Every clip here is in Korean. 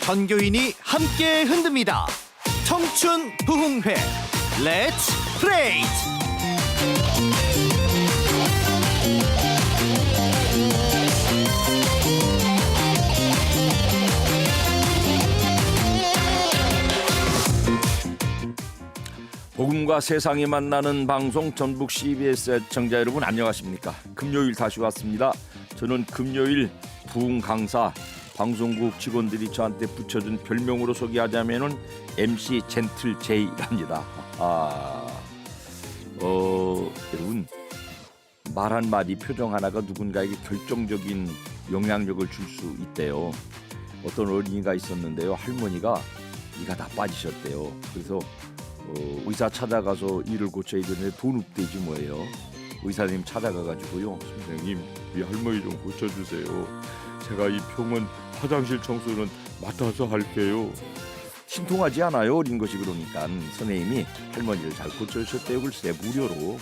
선교인이 함께 흔듭니다. 청춘 부흥회 렛츠 플레이. 복음과 세상이 만나는 방송 전북 CBS 애청자 여러분 안녕하십니까? 금요일 다시 왔습니다. 저는 금요일 부흥 강사 방송국 직원들이 저한테 붙여준 별명으로 소개하자면은 MC 젠틀 J랍니다. 여러분 말 한마디 표정 하나가 누군가에게 결정적인 영향력을 줄 수 있대요. 어떤 어린이가 있었는데요. 할머니가 이가 다 빠지셨대요. 그래서 의사 찾아가서 이를 고쳐야 되는데 돈 없대지 뭐예요. 의사님 찾아가가지고요. 선생님 이 할머니 좀 고쳐주세요. 제가 이 병원 화장실 청소는 맡아서 할게요. 신통하지 않아요. 어린 것이. 그러니까 선생님이 할머니를 잘 고쳐주셨대요. 글쎄 무료로.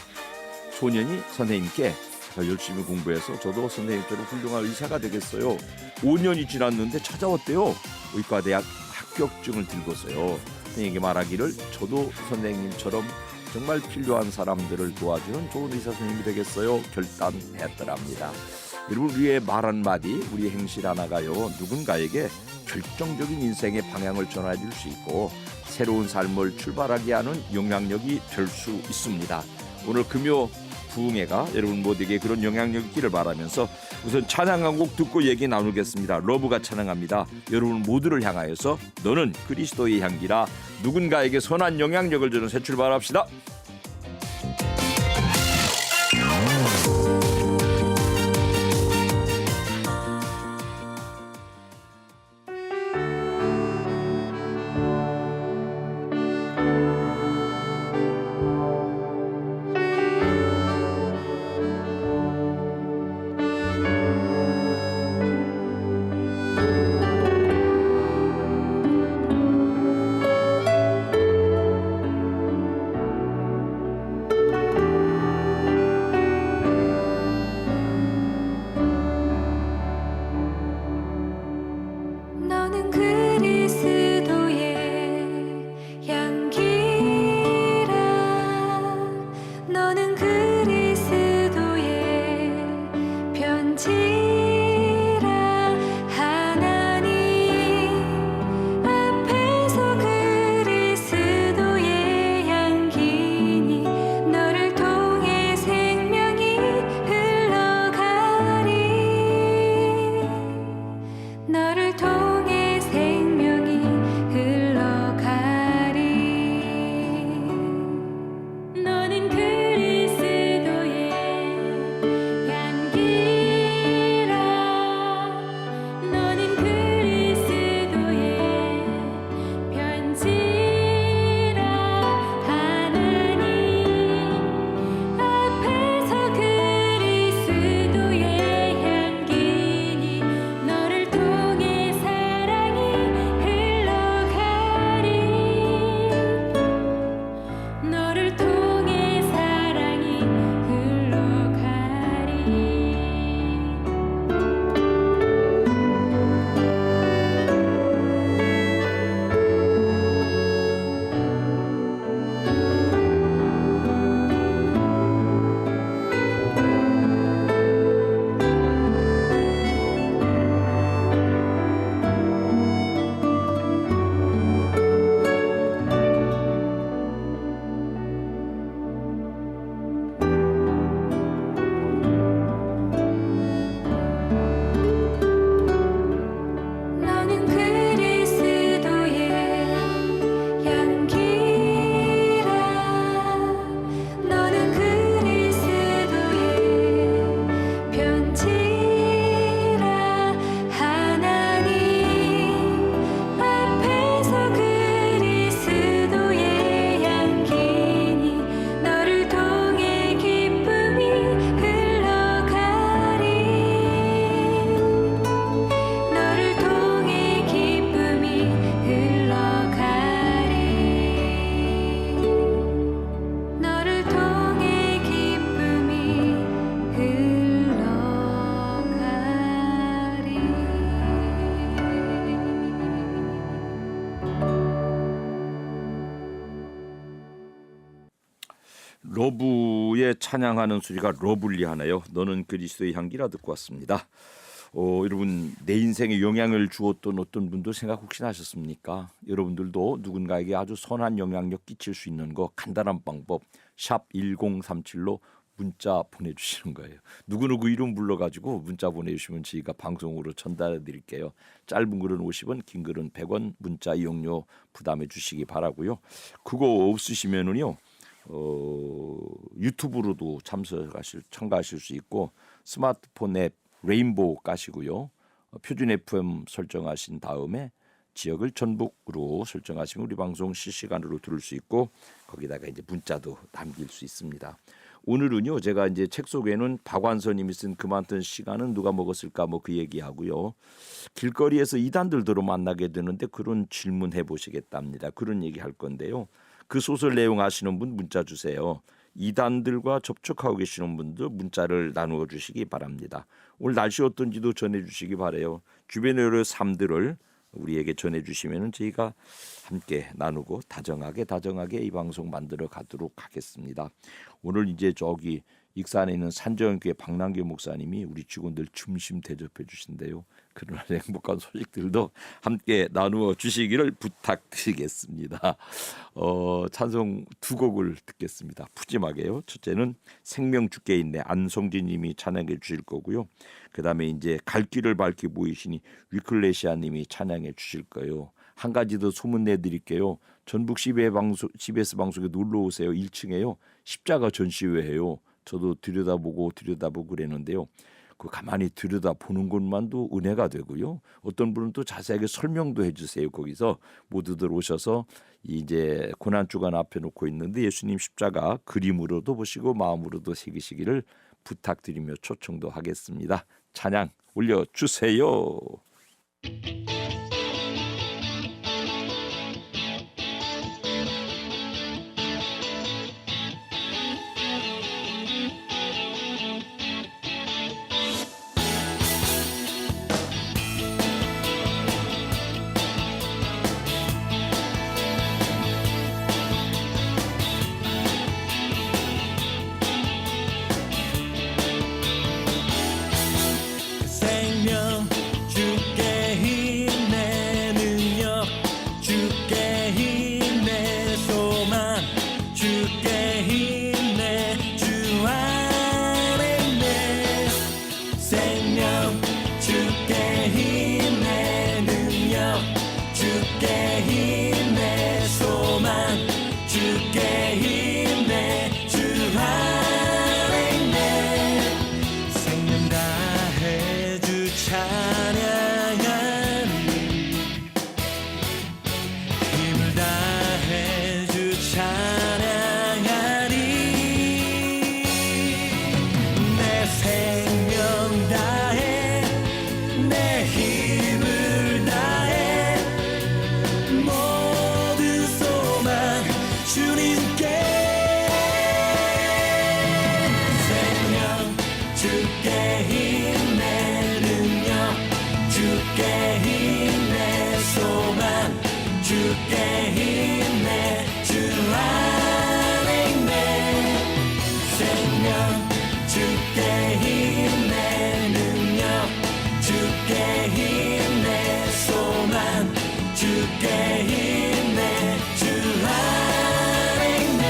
소년이 선생님께 제가 열심히 공부해서 저도 선생님처럼 훌륭한 의사가 되겠어요. 5년이 지났는데 찾아왔대요. 의과대학 합격증을 들고서요. 선생님에게 말하기를 저도 선생님처럼 정말 필요한 사람들을 도와주는 좋은 의사 선생님이 되겠어요. 결단했더랍니다. 여러분 우리의 말 한마디, 우리 행실 하나가요. 누군가에게 결정적인 인생의 방향을 전해줄 수 있고 새로운 삶을 출발하게 하는 영향력이 될 수 있습니다. 오늘 금요 부흥회가 여러분 모두에게 그런 영향력이 있기를 바라면서 우선 찬양 한 곡 듣고 얘기 나누겠습니다. 러브가 찬양합니다. 여러분 모두를 향하여서 너는 그리스도의 향기라. 누군가에게 선한 영향력을 주는 새 출발합시다. 러브에 찬양하는 소리가 러블리하네요. 너는 그리스도의 향기라 듣고 왔습니다. 여러분 내 인생에 영향을 주었던 어떤 분들 생각 혹시 나셨습니까? 여러분들도 누군가에게 아주 선한 영향력 끼칠 수 있는 거 간단한 방법 샵 1037로 문자 보내주시는 거예요. 누구누구 이름 불러가지고 문자 보내주시면 저희가 방송으로 전달해 드릴게요. 짧은 글은 50원, 긴 글은 100원 문자 이용료 부담해 주시기 바라고요. 그거 없으시면은요 유튜브로도 참가하실 수 있고 스마트폰 앱 레인보우 까시고요. 표준 FM 설정하신 다음에 지역을 전북으로 설정하시면 우리 방송 실시간으로 들을 수 있고 거기다가 이제 문자도 남길 수 있습니다. 오늘은요 제가 이제 책 속에는 박완서님이 쓴 그만둔 시간은 누가 먹었을까 뭐 그 얘기하고요. 길거리에서 이단들도 만나게 되는데 그런 질문해 보시겠답니다. 그런 얘기 할 건데요. 그 소설 내용 아시는 분 문자 주세요. 이단들과 접촉하고 계시는 분들 문자를 나누어 주시기 바랍니다. 오늘 날씨 어떤지도 전해 주시기 바라요. 주변의 여러 삶들을 우리에게 전해 주시면 저희가 함께 나누고 다정하게 이 방송 만들어 가도록 하겠습니다. 오늘 이제 저기 익산에 있는 산정교회 박남규 목사님이 우리 직원들 점심 대접해 주신대요. 그런 행복한 소식들도 함께 나누어 주시기를 부탁드리겠습니다. 찬송 두 곡을 듣겠습니다. 푸짐하게요. 첫째는 생명 주께 있네 안성진 님이 찬양해 주실 거고요. 그다음에 이제 갈 길을 밝히 보이시니 위클레시아 님이 찬양해 주실 거예요. 한 가지 더 소문 내드릴게요. 전북 CBS 방송에 놀러 오세요. 1층에요. 십자가 전시회해요. 저도 들여다보고 그랬는데요. 그 가만히 들여다보는 것만도 은혜가 되고요. 어떤 분은 또 자세하게 설명도 해주세요. 거기서 모두들 오셔서 이제 고난주간 앞에 놓고 있는데 예수님 십자가 그림으로도 보시고 마음으로도 새기시기를 부탁드리며 초청도 하겠습니다. 찬양 올려주세요. 생명 주께 힘내 능력 주께 힘내 소망 주께 힘내 주 안에 있네 생명 주께 힘내 능력 주께 힘내 소망 주께 힘내 주 안에 있네 생명 다해 주 찬양하니 힘을 다해 주 찬양하니 내 생명 다해 내 힘을 다해 모든 소망 주님께 생명 주께 힘내 능력 주께 힘내 소망 주께 힘내 주 안에 있네 생명 주께 힘내 능력 주께 힘내 소망 주께 힘내 주 안에 있네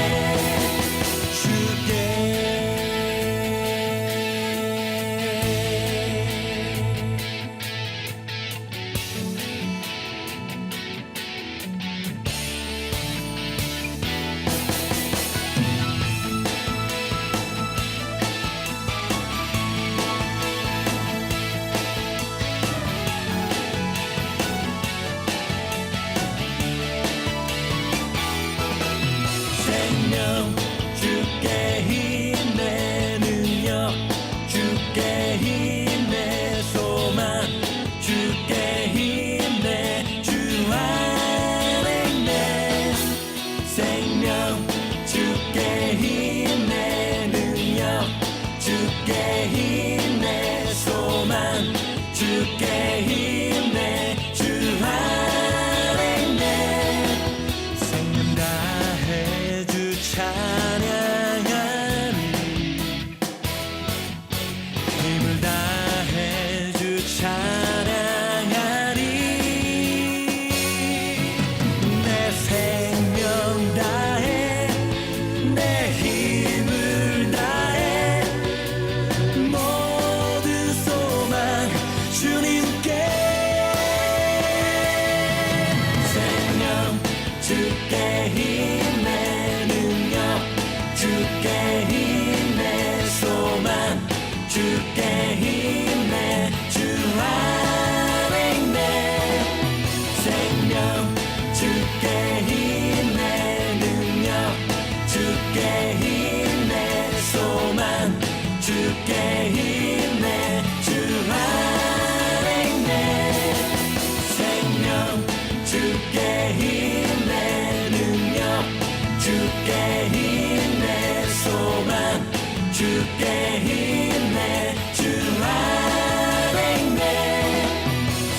주께 힘내 소망 주께 힘내 주 안에 있네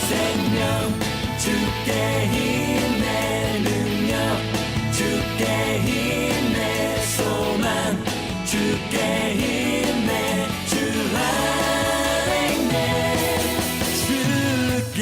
생명 주께 힘내 능력 주께 힘내 소망 주께 힘내 주 안에 있네 주께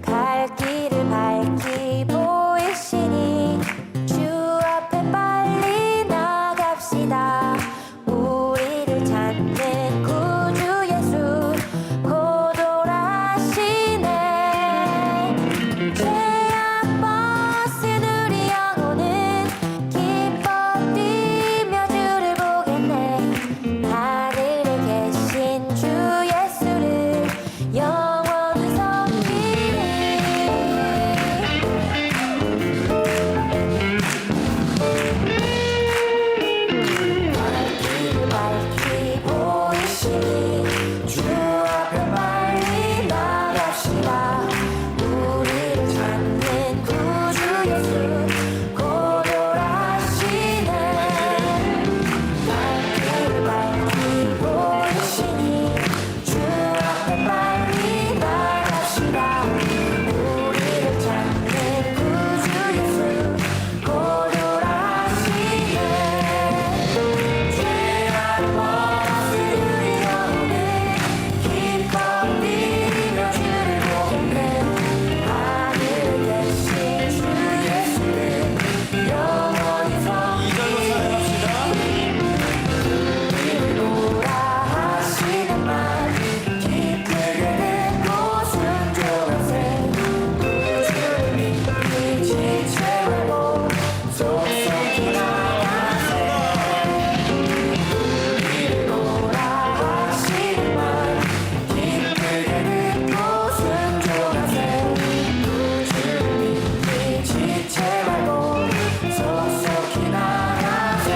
갈 길을 밝히 보이시니 주 앞에 빨리 나갑시다. 우리를 찾는 구주 예수 곧 오라시네. 죄악 벗은 우리 영혼은 기뻐 뛰며 주를 보겠네. 하늘에 계신 주 예수를 영원히 섬기리. 길을 밝히 보이시니 주 앞에 빨리 나갑시다. 우리를 찾는 구주 예수 곧 오라시네. 길을 밝히 보이시니 주 앞에 빨리 나갑시다. 우리를 찾는 구주 예수 곧 오라시네. 죄악 벗은 우리 영혼은 기뻐 뛰며 주를 보겠네. 하늘에 계신 주 예수를 영원히 섬기리. 우리를 오라 하시는 말 기쁘게 듣고 순종하세. 구주를 믿기 지체 말고 속속히 나가세. 우리를 오라 하시는 말 기쁘게 듣고 순종하세. 구주를 믿기 지체 말고 속속히 나가세.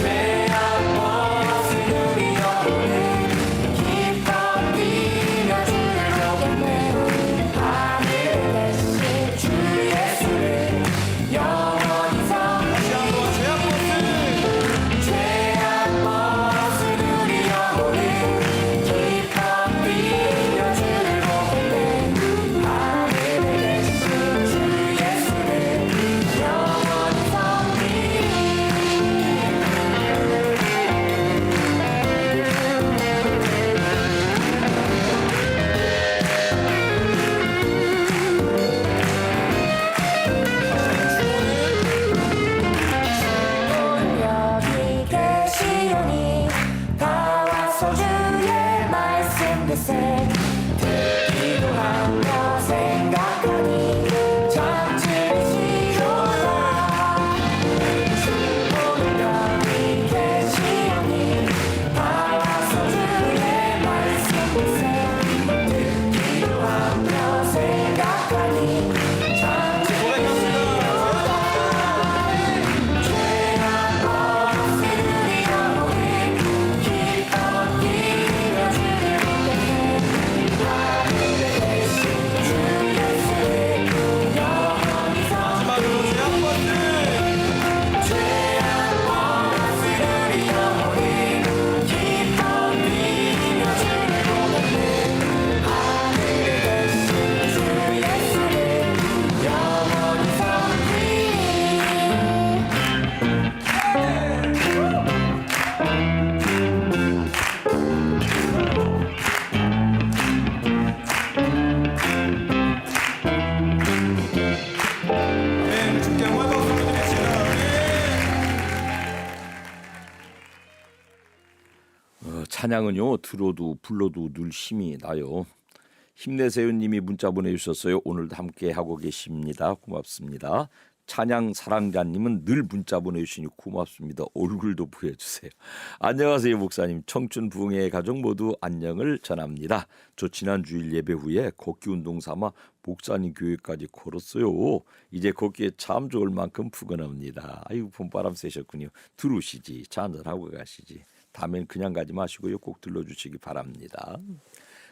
죄악 벗은 우리 영혼은 기뻐 뛰며 주를 보겠네. 하늘에 계신 주 예수를 영원히 섬기리. 죄악 벗은 우리 영혼은 기뻐 뛰며 주를 보겠네. 하늘에 계신 주 예수를 영원히 섬기리. 여기 계시오니 다 와서 주의 말씀 듣세. 듣기도 하며 생각하니 참 즐기시도다. 주님 여기 계시오니 다 와서 주의 말씀 듣세. 듣기도 하며 생각하니 참 즐기시도다. 죄악 벗은 우리 영혼은 기뻐 뛰며 주를 보겠네. 하늘에 계신 주 예수를 영원히 섬기리. 죄악 벗은 우리 영혼은 기뻐 뛰며 주를 보겠네. 하늘에 계신 주 예수를 영원히 섬기리. 찬양은요 들어도 불러도 늘 힘이 나요. 힘내세요 님이 문자 보내주셨어요. 오늘도 함께 하고 계십니다. 고맙습니다. 찬양 사랑자님은 늘 문자 보내주시니 고맙습니다. 얼굴도 보여주세요. 안녕하세요 목사님. 청춘 부흥의 가족 모두 안녕을 전합니다. 저 지난 주일 예배 후에 걷기 운동 삼아 목사님 교회까지 걸었어요. 이제 걷기에 참 좋을 만큼 푸근합니다. 아이고 봄바람 쐬셨군요. 들어오시지. 차 한잔하고 가시지. 다음엔 그냥 가지 마시고요. 꼭 들러주시기 바랍니다.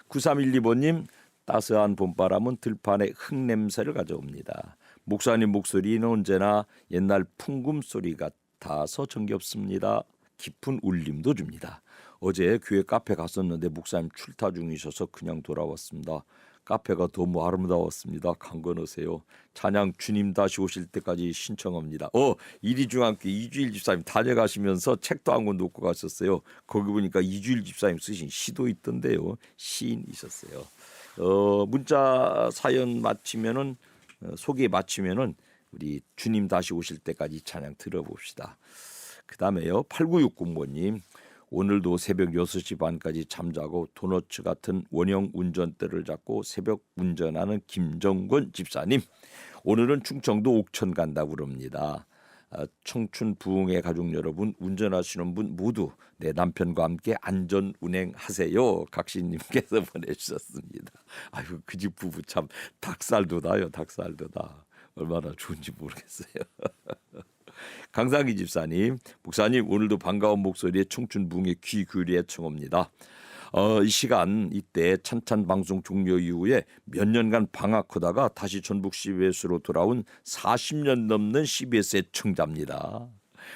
9312번님 따스한 봄바람은 들판에 흙냄새를 가져옵니다. 목사님 목소리는 언제나 옛날 풍금 소리 같아서 정겹습니다. 깊은 울림도 줍니다. 어제 교회 카페 갔었는데 목사님 출타 중이셔서 그냥 돌아왔습니다. 카페가 너무 아름다웠습니다. 강건하세요. 찬양 주님 다시 오실 때까지 신청합니다. 이리중앙교회 이주일 집사님 다녀가시면서 책도 한 권 놓고 가셨어요. 거기 보니까 이주일 집사님 쓰신 시도 있던데요. 시인이셨어요. 문자 사연 마치면은 소개 마치면은 우리 주님 다시 오실 때까지 찬양 들어봅시다. 그 다음에요 8960번님 오늘도 새벽 6시 반까지 잠자고 도너츠 같은 원형 운전대를 잡고 새벽 운전하는 김정권 집사님 오늘은 충청도 옥천 간다고 그럽니다. 청춘 부흥의 가족 여러분 운전하시는 분 모두 내 남편과 함께 안전 운행하세요. 각시님께서 보내주셨습니다. 아유 그 집 부부 참 닭살도 나요. 닭살도 나. 얼마나 좋은지 모르겠어요. 강상기 집사님 목사님 오늘도 반가운 목소리에 청춘 부흥의 귀 기울여 청합니다. 이 시간 이때 찬찬 방송 종료 이후에 몇 년간 방학하다가 다시 전북 CBS로 돌아온 40년 넘는 CBS의 청자입니다.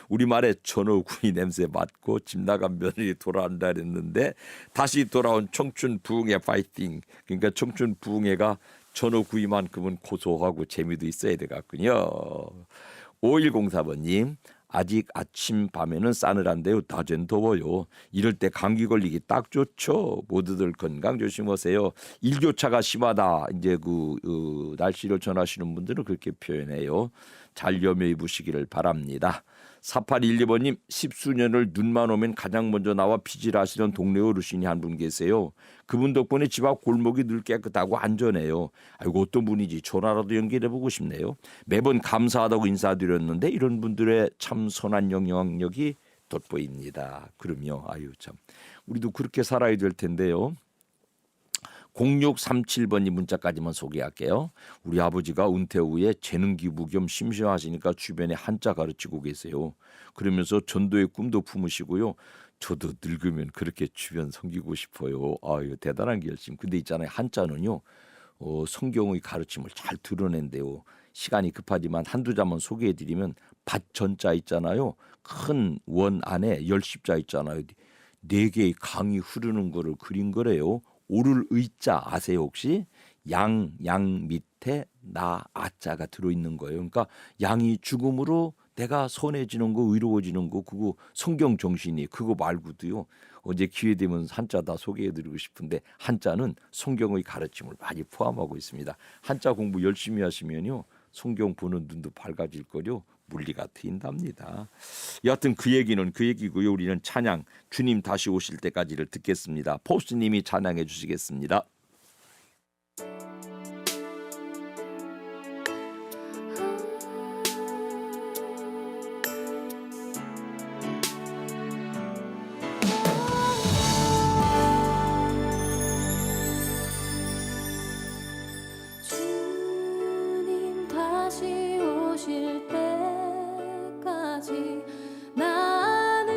우리말에 전어구이 냄새 맡고 집 나간 며느리 돌아온다 그랬는데 다시 돌아온 청춘 부흥회 파이팅. 그러니까 청춘 부흥회가 전어구이만큼은 고소하고 재미도 있어야 되겠군요. 5104번님 아직 아침 밤에는 싸늘한데요. 낮엔 더워요. 이럴 때 감기 걸리기 딱 좋죠. 모두들 건강 조심하세요. 일교차가 심하다. 이제 날씨를 전하시는 분들은 그렇게 표현해요. 잘 염려 입으시기를 바랍니다. 4812번님 10수년을 눈만 오면 가장 먼저 나와 피질하시던 동네 어르신이 한 분 계세요. 그분 덕분에 집 앞 골목이 늘 깨끗하고 안전해요. 아이고 어떤 분인지 전화라도 연결해보고 싶네요. 매번 감사하다고 인사드렸는데 이런 분들의 참 선한 영향력이 돋보입니다. 그럼요. 아유 참 우리도 그렇게 살아야 될 텐데요. 0637번님 문자까지만 소개할게요. 우리 아버지가 은퇴 후에 재능 기부 겸 심심하시니까 주변에 한자 가르치고 계세요. 그러면서 전도의 꿈도 품으시고요. 저도 늙으면 그렇게 주변 섬기고 싶어요. 아유 대단한 결심. 근데 있잖아요. 한자는요. 성경의 가르침을 잘 드러낸대요. 시간이 급하지만 한두 자만 소개해드리면 밭전자 있잖아요. 큰 원 안에 열십자 있잖아요. 4개의 강이 흐르는 거를 그린 거래요. 오를 의자 아세요 혹시? 양 밑에 나 아자가 들어있는 거예요. 그러니까 양이 죽음으로 내가 선해지는 거 의로워지는 거 그거 성경 정신이 그거 말고도요. 언제 기회 되면 한자 다 소개해드리고 싶은데 한자는 성경의 가르침을 많이 포함하고 있습니다. 한자 공부 열심히 하시면요. 성경 보는 눈도 밝아질 거요. 물리가 트인답니다. 여하튼 그 얘기고요. 우리는 찬양 주님 다시 오실 때까지를 듣겠습니다. 포스트님이 찬양해 주시겠습니다. 주님 다시 오실 때까지 나는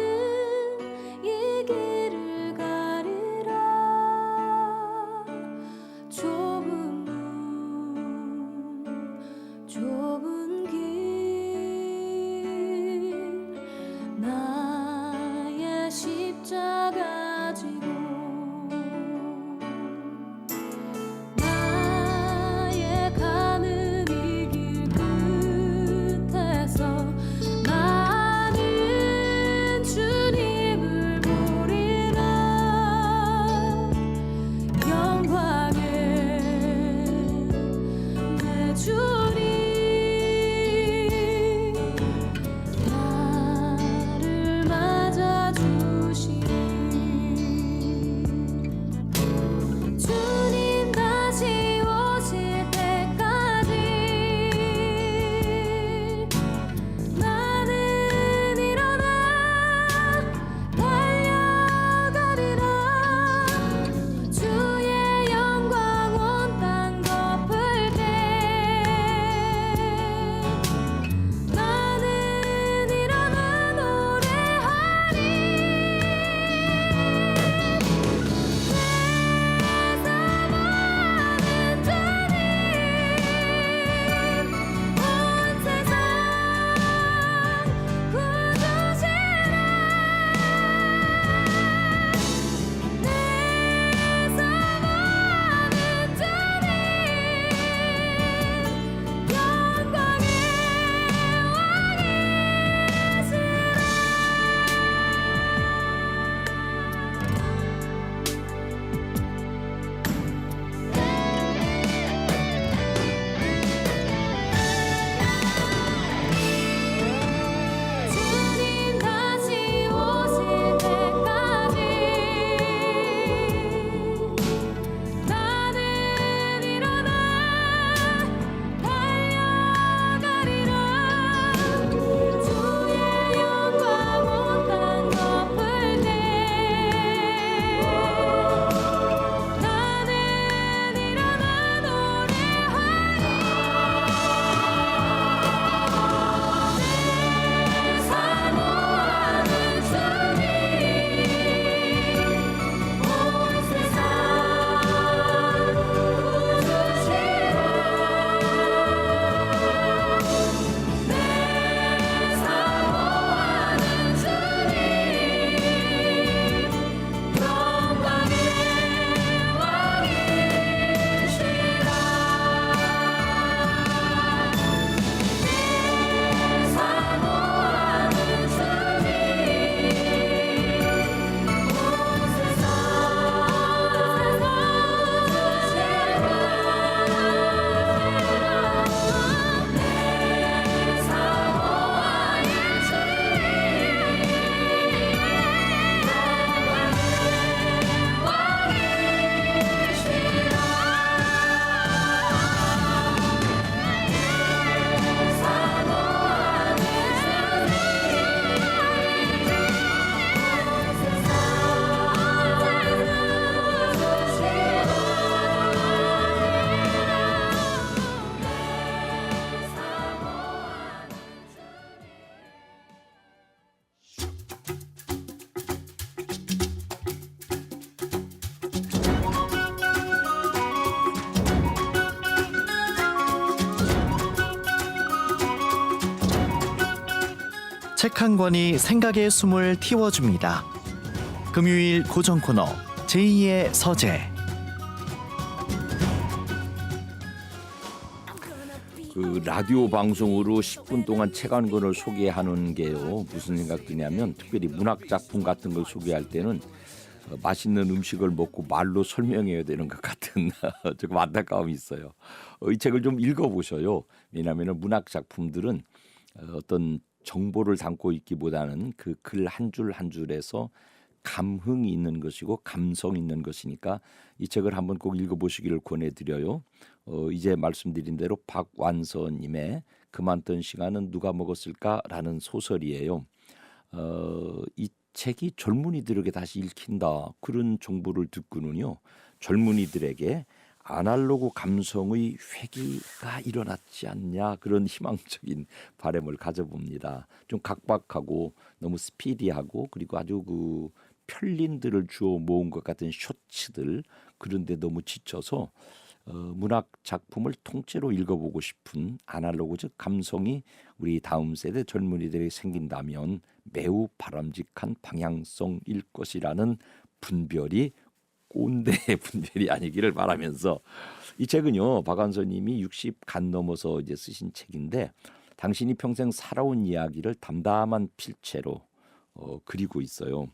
이 길을 가리라. 좁은 길 나의 십자가 지고 나의 가는 이 길 끝에 책 한 권이 생각의 숨을 틔워줍니다. 금요일 고정 코너 제2의 서재. 그 라디오 방송으로 10분 동안 책 한 권을 소개하는 게요. 무슨 생각 드냐면 특별히 문학 작품 같은 걸 소개할 때는 맛있는 음식을 먹고 말로 설명해야 되는 것 같은 조금 안타까움이 있어요. 이 책을 좀 읽어보셔요. 왜냐하면 문학 작품들은 어떤 정보를 담고 있기보다는 그 글 한 줄 한 줄에서 감흥이 있는 것이고 감성이 있는 것이니까 이 책을 한번 꼭 읽어보시기를 권해드려요. 이제 말씀드린 대로 박완서님의 그만 뜬 시간은 누가 먹었을까라는 소설이에요. 이 책이 젊은이들에게 다시 읽힌다 그런 정보를 듣고는요, 젊은이들에게 아날로그 감성의 회귀가 일어났지 않냐 그런 희망적인 바람을 가져봅니다. 좀 각박하고 너무 스피디하고 그리고 아주 그 편린들을 주워 모은 것 같은 쇼츠들, 그런데 너무 지쳐서 문학 작품을 통째로 읽어보고 싶은 아날로그적 감성이 우리 다음 세대 젊은이들에게 생긴다면 매우 바람직한 방향성일 것이라는 분별이 꼰대의 분별이 아니기를 바라면서, 이 책은요 박완서님이 60 간 넘어서 이제 쓰신 책인데 당신이 평생 살아온 이야기를 담담한 필체로 그리고 있어요.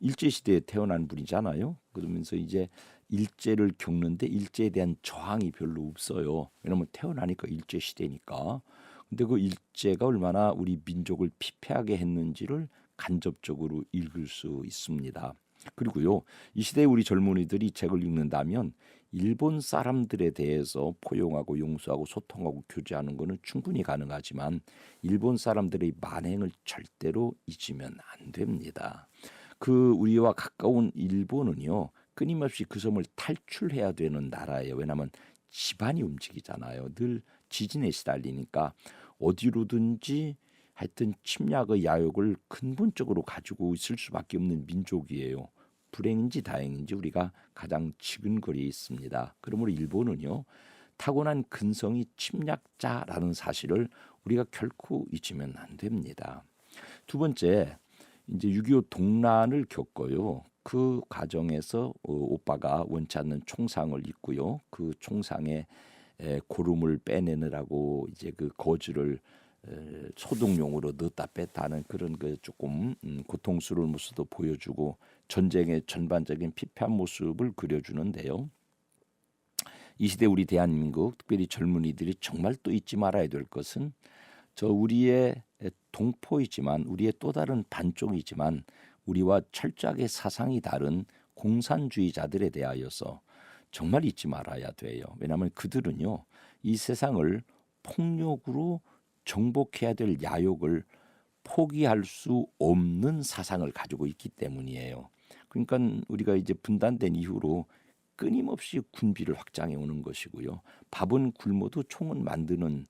일제시대에 태어난 분이잖아요. 그러면서 이제 일제를 겪는데 일제에 대한 저항이 별로 없어요. 왜냐하면 태어나니까 일제시대니까. 근데 그 일제가 얼마나 우리 민족을 피폐하게 했는지를 간접적으로 읽을 수 있습니다. 그리고요, 이 시대에 우리 젊은이들이 이 책을 읽는다면 일본 사람들에 대해서 포용하고 용서하고 소통하고 교제하는 것은 충분히 가능하지만 일본 사람들의 만행을 절대로 잊으면 안 됩니다. 그 우리와 가까운 일본은요, 끊임없이 그 섬을 탈출해야 되는 나라예요. 왜냐하면 집안이 움직이잖아요. 늘 지진에 시달리니까 어디로든지 하여튼 침략의 야욕을 근본적으로 가지고 있을 수밖에 없는 민족이에요. 불행인지 다행인지 우리가 가장 지근거리에 있습니다. 그러므로 일본은요, 타고난 근성이 침략자라는 사실을 우리가 결코 잊으면 안 됩니다. 두 번째, 이제 6.25 동란을 겪어요. 그 과정에서 오빠가 원치 않는 총상을 입고요. 그 총상에 고름을 빼내느라고 이제 그 거즈를 소독용으로 넣었다 뺐다 하는 그런 그 조금 고통스러운 모습도 보여주고 전쟁의 전반적인 피폐한 모습을 그려주는데요. 이 시대 우리 대한민국 특별히 젊은이들이 정말 또 잊지 말아야 될 것은 저 우리의 동포이지만 우리의 또 다른 반쪽이지만 우리와 철저하게 사상이 다른 공산주의자들에 대하여서 정말 잊지 말아야 돼요. 왜냐하면 그들은요, 이 세상을 폭력으로 정복해야 될 야욕을 포기할 수 없는 사상을 가지고 있기 때문이에요. 그러니까 우리가 이제 분단된 이후로 끊임없이 군비를 확장해 오는 것이고요. 밥은 굶어도 총은 만드는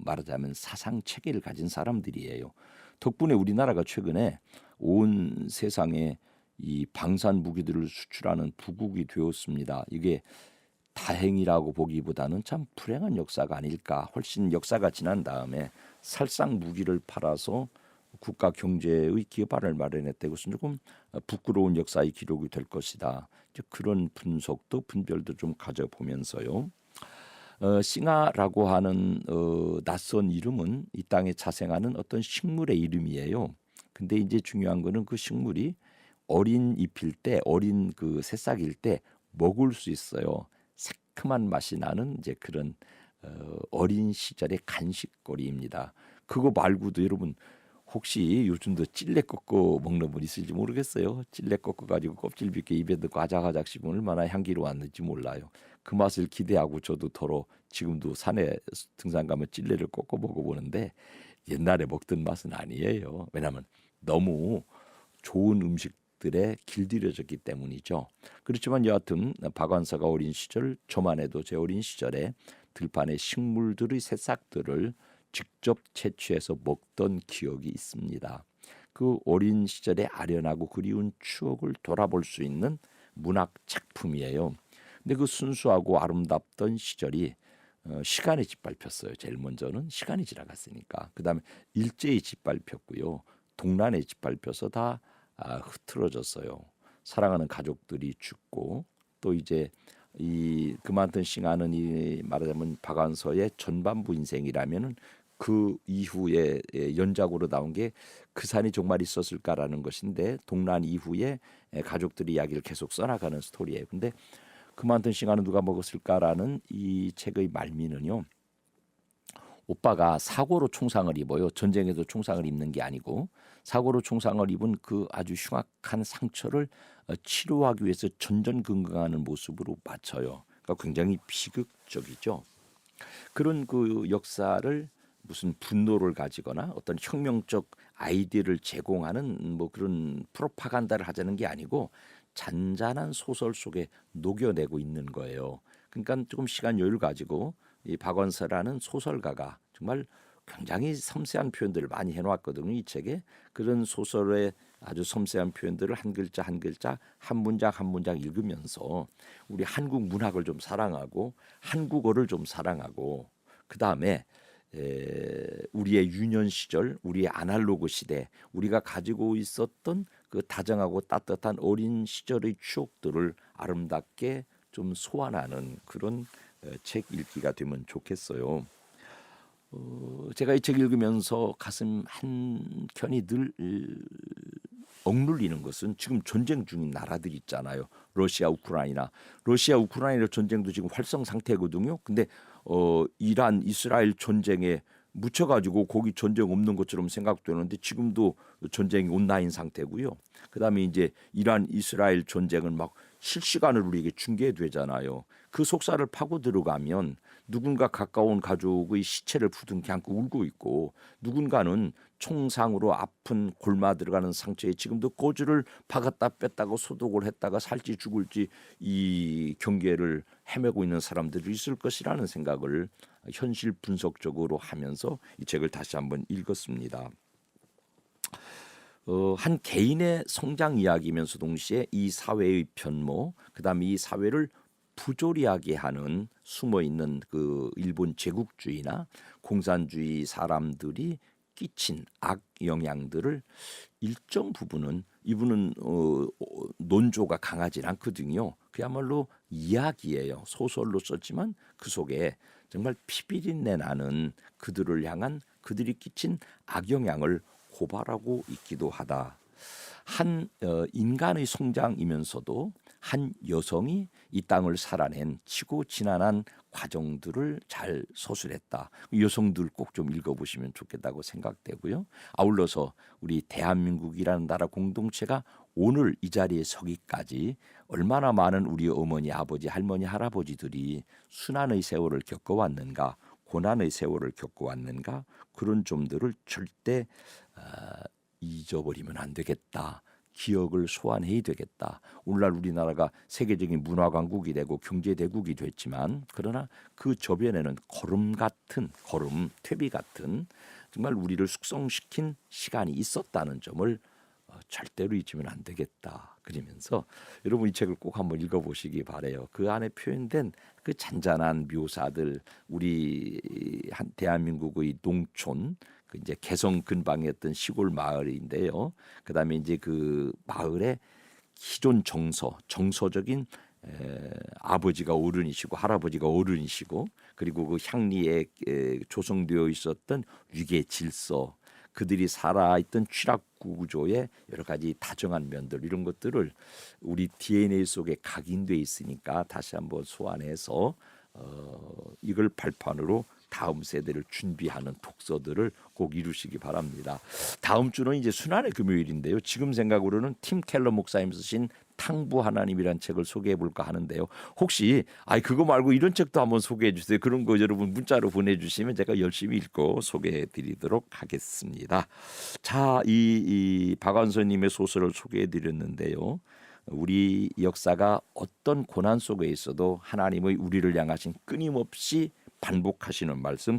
말하자면 사상 체계를 가진 사람들이에요. 덕분에 우리나라가 최근에 온 세상에 이 방산 무기들을 수출하는 부국이 되었습니다. 이게 다행이라고 보기보다는 참 불행한 역사가 아닐까. 훨씬 역사가 지난 다음에 살상 무기를 팔아서 국가 경제의 기반을 마련했다고 해서 조금 부끄러운 역사의 기록이 될 것이다. 그런 분석도 분별도 좀 가져보면서요. 싱하라고 하는 낯선 이름은 이 땅에 자생하는 어떤 식물의 이름이에요. 근데 이제 중요한 거는 그 식물이 어린 잎일 때, 어린 그 새싹일 때 먹을 수 있어요. 새콤한 맛이 나는 이제 그런 어린 시절의 간식거리입니다. 그거 말고도 여러분 혹시 요즘도 찔레 꺾어 먹는 분 있을지 모르겠어요. 찔레 꺾어 가지고 껍질 벗겨 입에 넣고 아작아작 씹으면 얼마나 향기로웠는지 몰라요. 그 맛을 기대하고 저도 더러 지금도 산에 등산 가면 찔레를 꺾어 먹어보는데 옛날에 먹던 맛은 아니에요. 왜냐하면 너무 좋은 음식들에 길들여졌기 때문이죠. 그렇지만 여하튼 박완서가 어린 시절, 저만 해도 제 어린 시절에 들판의 식물들의 새싹들을 직접 채취해서 먹던 기억이 있습니다. 그 어린 시절의 아련하고 그리운 추억을 돌아볼 수 있는 문학 작품이에요. 근데 그 순수하고 아름답던 시절이 시간이 짓밟혔어요. 제일 먼저는 시간이 지나갔으니까. 그다음에 일제히 짓밟혔고요. 동란에 짓밟혀서 다 흐트러졌어요. 사랑하는 가족들이 죽고 또 이제 이 그만둔 싱하는 이 말하자면 박완서의 전반부 인생이라면은 그 이후에 연작으로 나온 게 그 산이 정말 있었을까라는 것인데 동란 이후에 가족들이 이야기를 계속 써나가는 스토리예요. 근데 그만둔 싱하는 누가 먹었을까라는 이 책의 말미는요. 오빠가 사고로 총상을 입어요. 전쟁에도 총상을 입는 게 아니고 사고로 총상을 입은 그 아주 흉악한 상처를 치료하기 위해서 전전긍긍하는 모습으로 바쳐요. 그러니까 굉장히 비극적이죠. 그런 그 역사를 무슨 분노를 가지거나 어떤 혁명적 아이디어를 제공하는 뭐 그런 프로파간다를 하자는 게 아니고 잔잔한 소설 속에 녹여내고 있는 거예요. 그러니까 조금 시간 여유를 가지고 이 박원서라는 소설가가 정말 굉장히 섬세한 표현들을 많이 해놓았거든요. 이 책에 그런 소설의 아주 섬세한 표현들을 한 글자 한 글자 한 문장 한 문장 읽으면서 우리 한국 문학을 좀 사랑하고 한국어를 좀 사랑하고 그 다음에 우리의 유년 시절, 우리의 아날로그 시대, 우리가 가지고 있었던 그 다정하고 따뜻한 어린 시절의 추억들을 아름답게 좀 소환하는 그런 책 읽기가 되면 좋겠어요. 제가 이 책 읽으면서 가슴 한 켠이 늘 억눌리는 것은 지금 전쟁 중인 나라들이 있잖아요. 러시아, 우크라이나 전쟁도 지금 활성 상태거든요. 근데 이란, 이스라엘 전쟁에 묻혀가지고 거기 전쟁 없는 것처럼 생각되는데 지금도 전쟁이 온라인 상태고요. 그다음에 이제 이란, 이스라엘 전쟁은 막 실시간으로 우리에게 중계되잖아요. 그 속살을 파고 들어가면 누군가 가까운 가족의 시체를 부둥켜 안고 울고 있고 누군가는 총상으로 아픈 골마 들어가는 상처에 지금도 꼬주를 박았다 뺐다가 소독을 했다가 살지 죽을지 이 경계를 헤매고 있는 사람들이 있을 것이라는 생각을 현실 분석적으로 하면서 이 책을 다시 한번 읽었습니다. 한 개인의 성장 이야기면서 동시에 이 사회의 변모, 그다음에 이 사회를 부조리하게 하는 숨어있는 그 일본 제국주의나 공산주의 사람들이 끼친 악 영향들을 일정 부분은 이분은 논조가 강하진 않거든요. 그야말로 이야기예요. 소설로 썼지만 그 속에 정말 피비린내 나는 그들을 향한 그들이 끼친 악영향을 고발하고 있기도 하다. 한 인간의 성장이면서도 한 여성이 이 땅을 살아낸 치고 지난한 과정들을 잘 서술했다. 여성들 꼭 좀 읽어보시면 좋겠다고 생각되고요. 아울러서 우리 대한민국이라는 나라 공동체가 오늘 이 자리에 서기까지 얼마나 많은 우리 어머니, 아버지, 할머니, 할아버지들이 순환의 세월을 겪어왔는가, 고난의 세월을 겪어왔는가, 그런 점들을 절대 잊어버리면 안 되겠다. 기억을 소환해야 되겠다. 오늘날 우리나라가 세계적인 문화 강국이 되고 경제 대국이 됐지만 그러나 그 저변에는 퇴비 같은 정말 우리를 숙성시킨 시간이 있었다는 점을 절대로 잊으면 안 되겠다. 그러면서 여러분 이 책을 꼭 한번 읽어보시기 바래요. 그 안에 표현된 그 잔잔한 묘사들, 우리 한 대한민국의 농촌, 그 이제 개성 근방이었던 시골 마을인데요. 그다음에 이제 그 마을의 기존 정서적인 아버지가 어른이시고 할아버지가 어른이시고 그리고 그 향리에 조성되어 있었던 위계 질서, 그들이 살아있던 취락 구조의 여러 가지 다정한 면들 이런 것들을 우리 DNA 속에 각인돼 있으니까 다시 한번 소환해서 이걸 발판으로 다음 세대를 준비하는 독서들을 꼭 이루시기 바랍니다. 다음 주는 이제 순환의 금요일인데요. 지금 생각으로는 팀 켈러 목사님 쓰신 탕부 하나님이란 책을 소개해 볼까 하는데요. 혹시 그거 말고 이런 책도 한번 소개해 주세요. 그런 거 여러분 문자로 보내주시면 제가 열심히 읽고 소개해 드리도록 하겠습니다. 자, 이 박완서님의 소설을 소개해 드렸는데요. 우리 역사가 어떤 고난 속에 있어도 하나님의 우리를 향하신 끊임없이 반복하시는 말씀,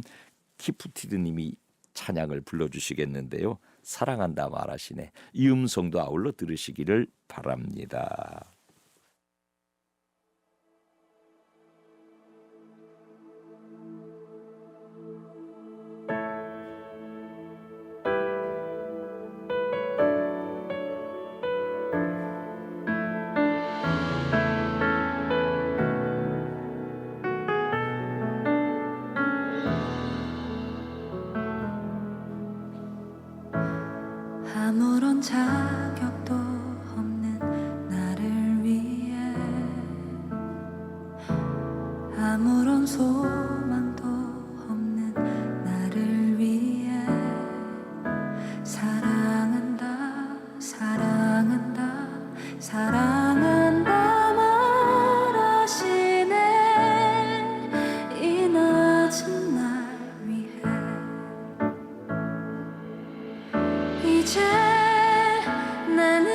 키프티드님이 찬양을 불러주시겠는데요. 사랑한다 말하시네. 이 음성도 아울러 들으시기를 바랍니다. 자격도 없는 나를 위해 아무런 소망도 없는 나를 위해 사랑한다 사랑한다 사랑한다 말하시네 이 낮은 날 위해 이제 나는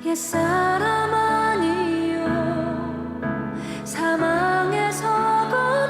옛사람 아니요 사망의 서거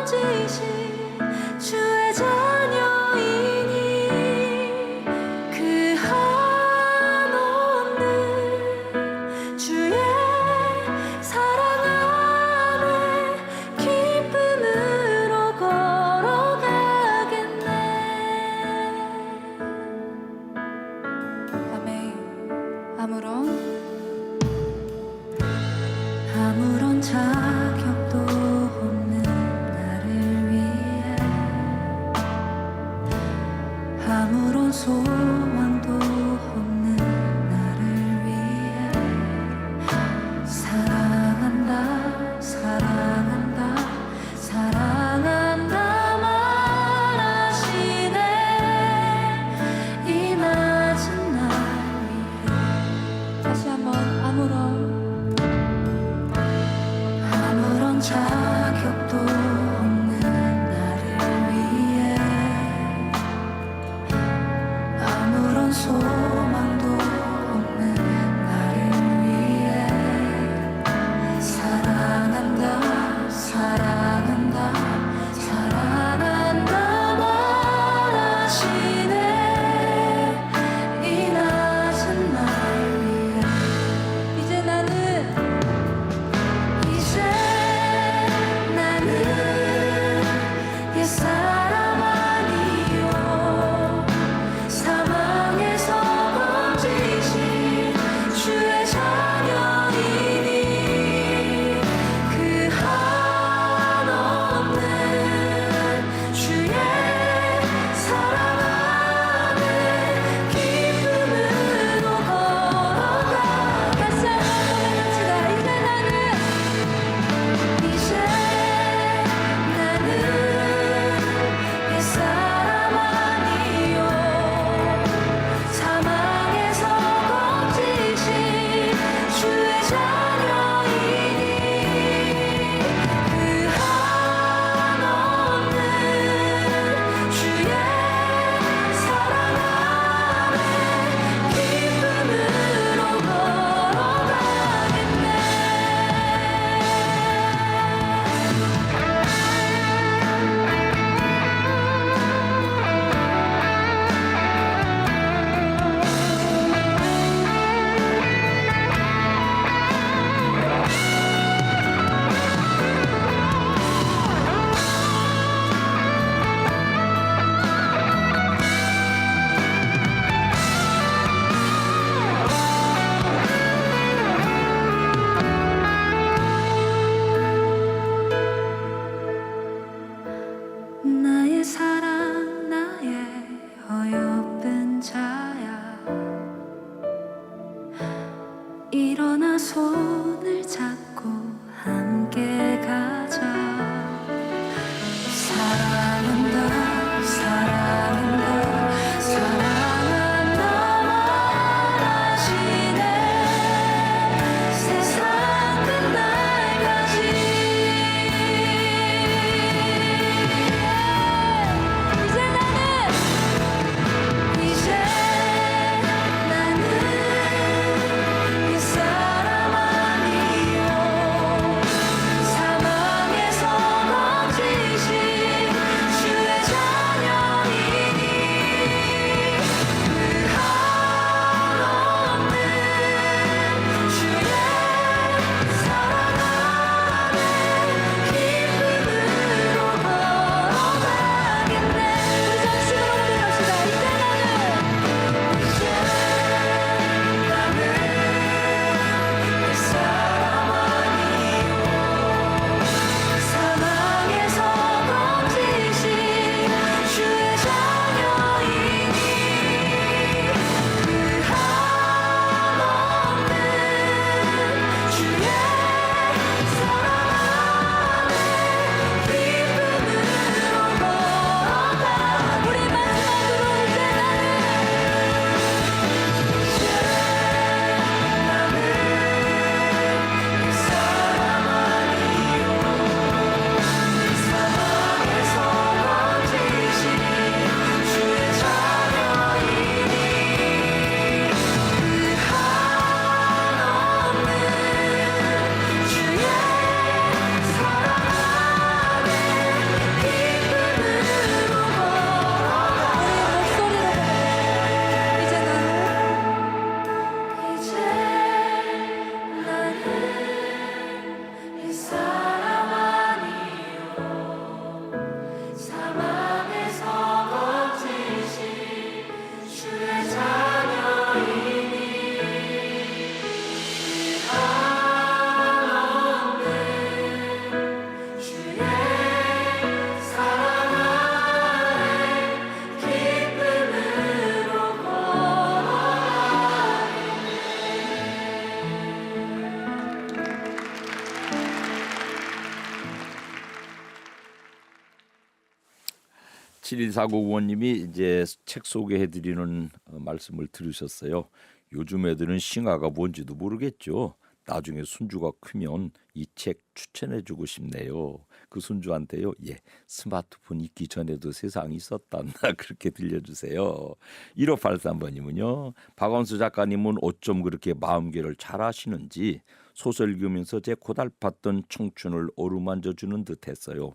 7149의원님이 이제 책 소개해드리는 말씀을 들으셨어요. 요즘 애들은 싱화가 뭔지도 모르겠죠. 나중에 손주가 크면 이 책 추천해주고 싶네요. 그 손주한테요. 예, 스마트폰 있기 전에도 세상이 있었단다. 그렇게 들려주세요. 1583번님은요. 박원수 작가님은 어쩜 그렇게 마음계를 잘 아시는지 소설 읽으면서 제 고달팠던 청춘을 어루만져주는 듯했어요.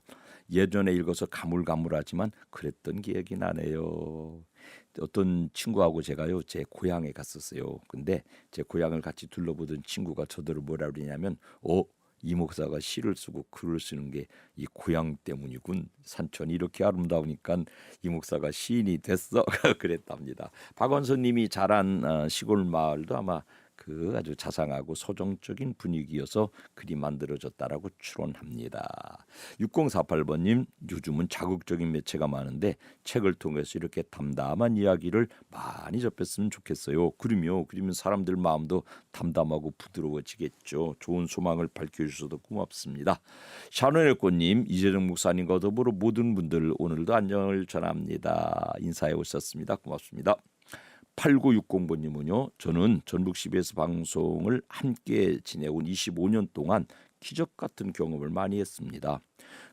예전에 읽어서 가물가물하지만 그랬던 기억이 나네요. 어떤 친구하고 제가요 제 고향에 갔었어요. 근데 제 고향을 같이 둘러보던 친구가 저더러 뭐라 그러냐면 이 목사가 시를 쓰고 글을 쓰는 게 이 고향 때문이군. 산천이 이렇게 아름다우니까 이 목사가 시인이 됐어. 그랬답니다. 박원선님이 자란 시골 마을도 아마 그 아주 자상하고 소정적인 분위기여서 글이 만들어졌다라고 추론합니다. 6048번님, 요즘은 자극적인 매체가 많은데 책을 통해서 이렇게 담담한 이야기를 많이 접했으면 좋겠어요. 그러면 사람들 마음도 담담하고 부드러워지겠죠. 좋은 소망을 밝혀주셔서 고맙습니다. 샤넬의 꽃님, 이재정 목사님과 더불어 모든 분들 오늘도 안녕을 전합니다. 인사해 오셨습니다. 고맙습니다. 8960번님은요. 저는 전북 CBS 방송을 함께 지내온 25년 동안 기적 같은 경험을 많이 했습니다.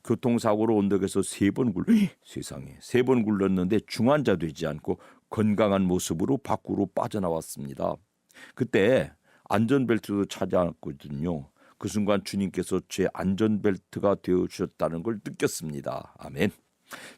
교통사고로 언덕에서 3번 굴렀는데 중환자 되지 않고 건강한 모습으로 밖으로 빠져나왔습니다. 그때 안전벨트도 차지 않았거든요. 그 순간 주님께서 제 안전벨트가 되어주셨다는 걸 느꼈습니다. 아멘.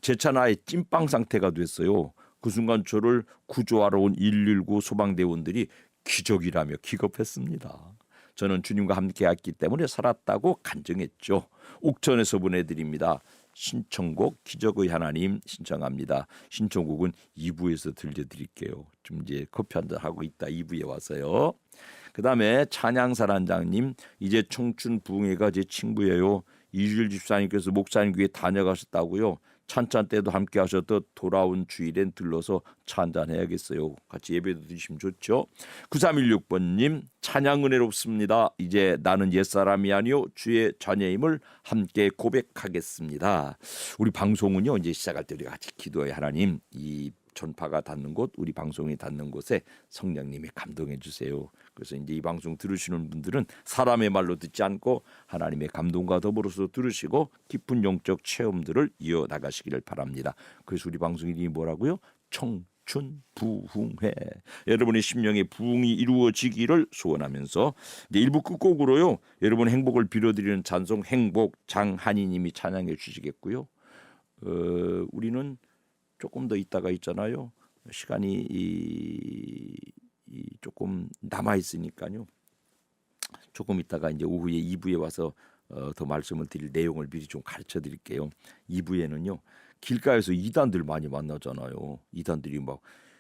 제 차 나의 찐빵 상태가 됐어요. 그 순간 저를 구조하러 온 119 소방대원들이 기적이라며 기겁했습니다. 저는 주님과 함께했기 때문에 살았다고 간증했죠. 옥천에서 보내드립니다. 신청곡 기적의 하나님 신청합니다. 신청곡은 2부에서 들려드릴게요. 좀 이제 커피 한잔 하고 있다 2부에 와서요. 그 다음에 찬양사란장님, 이제 청춘 부흥회가 제 친구예요. 이주일 집사님께서 목사님 교회 다녀가셨다고요. 찬찬 때도 함께 하셨던 돌아온 주일엔 들러서 차 한잔 해야겠어요. 같이 예배도 드시면 좋죠. 9316번님, 찬양 은혜롭습니다. 이제 나는 옛사람이 아니요 주의 자녀임을 함께 고백하겠습니다. 우리 방송은요 이제 시작할 때 우리 같이 기도해. 하나님, 이 전파가 닿는 곳, 우리 방송이 닿는 곳에 성령님이 감동해 주세요. 그래서 이제 이 방송 들으시는 분들은 사람의 말로 듣지 않고 하나님의 감동과 더불어서 들으시고 깊은 영적 체험들을 이어나가시기를 바랍니다. 그래서 우리 방송 이름이 뭐라고요? 청춘 부흥회. 여러분의 심령의 부흥이 이루어지기를 소원하면서 이제 1부 끝곡으로요. 여러분 행복을 빌어드리는 찬송 행복 장한희님이 찬양해 주시겠고요. 우리는 조금 더 있다가 있잖아요. 시간이 조금 남아 있으니까요. 조금 있다가 이제 오후에 2부에 와서 더 말씀을 드릴 내용을 미리 좀 가르쳐 드릴게요. 2부에는요. 길가에서 이단들 많이 만나잖아요. 이단들이 막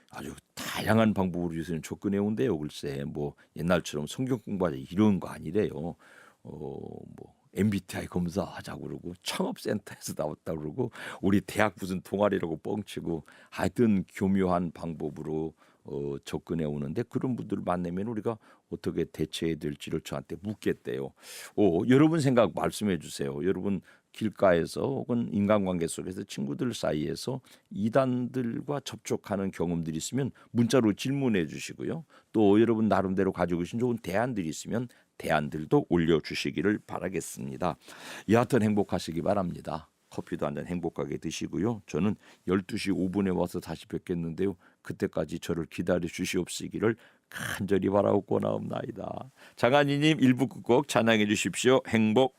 아주 다양한 방법으로 요새는 접근해 온대요. 글쎄 뭐 옛날처럼 성경 공부하자 이런 거 아니래요. 뭐 MBTI 검사하자고 그러고 창업센터에서 나왔다고 그러고 우리 대학 무슨 동아리라고 뻥치고 하여튼 교묘한 방법으로 접근해 오는데 그런 분들을 만나면 우리가 어떻게 대처해야 될지를 저한테 묻겠대요. 여러분 생각 말씀해 주세요. 여러분 길가에서 혹은 인간관계 속에서 친구들 사이에서 이단들과 접촉하는 경험들이 있으면 문자로 질문해 주시고요. 또 여러분 나름대로 가지고 계신 좋은 대안들이 있으면 대안들도 올려주시기를 바라겠습니다. 여하튼 행복하시기 바랍니다. 커피도 한잔 행복하게 드시고요. 저는 12시 5분에 와서 다시 뵙겠는데요. 그때까지 저를 기다려 주시옵시기를 간절히 바라고 권하옵나이다. 장한희님 1부 끝곡 찬양해 주십시오. 행복.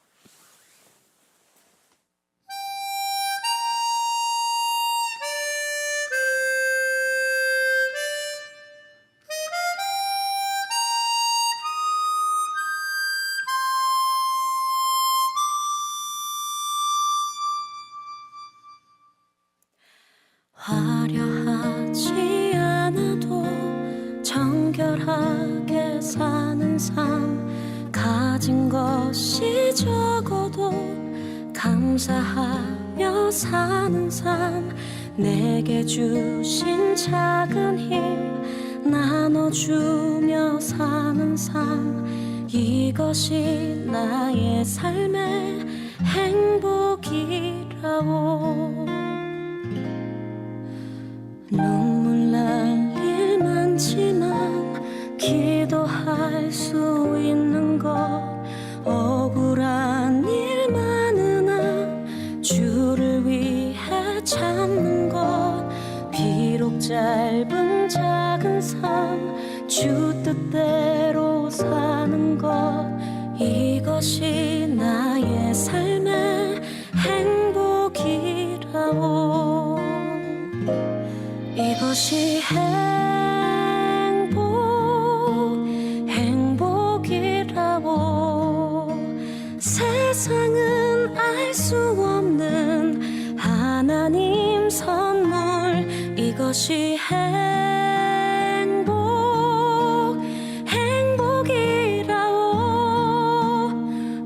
화려하지 않아도 정결하게 사는 삶, 가진 것이 적어도 감사하며 사는 삶, 내게 주신 작은 힘 나눠주며 사는 삶, 이것이 나의 삶의 행복이라오. 눈물 날 일 많지만 기도할 수 있는 것 억울한 일 많으나 주를 위해 참는 것 비록 짧은 작은 삶 주 뜻대로 사는 것 이것이 나의 삶의 행복이라오 이것이 행복이라오 세상은 알 수 없는 하나님 선물 이것이 행복이라오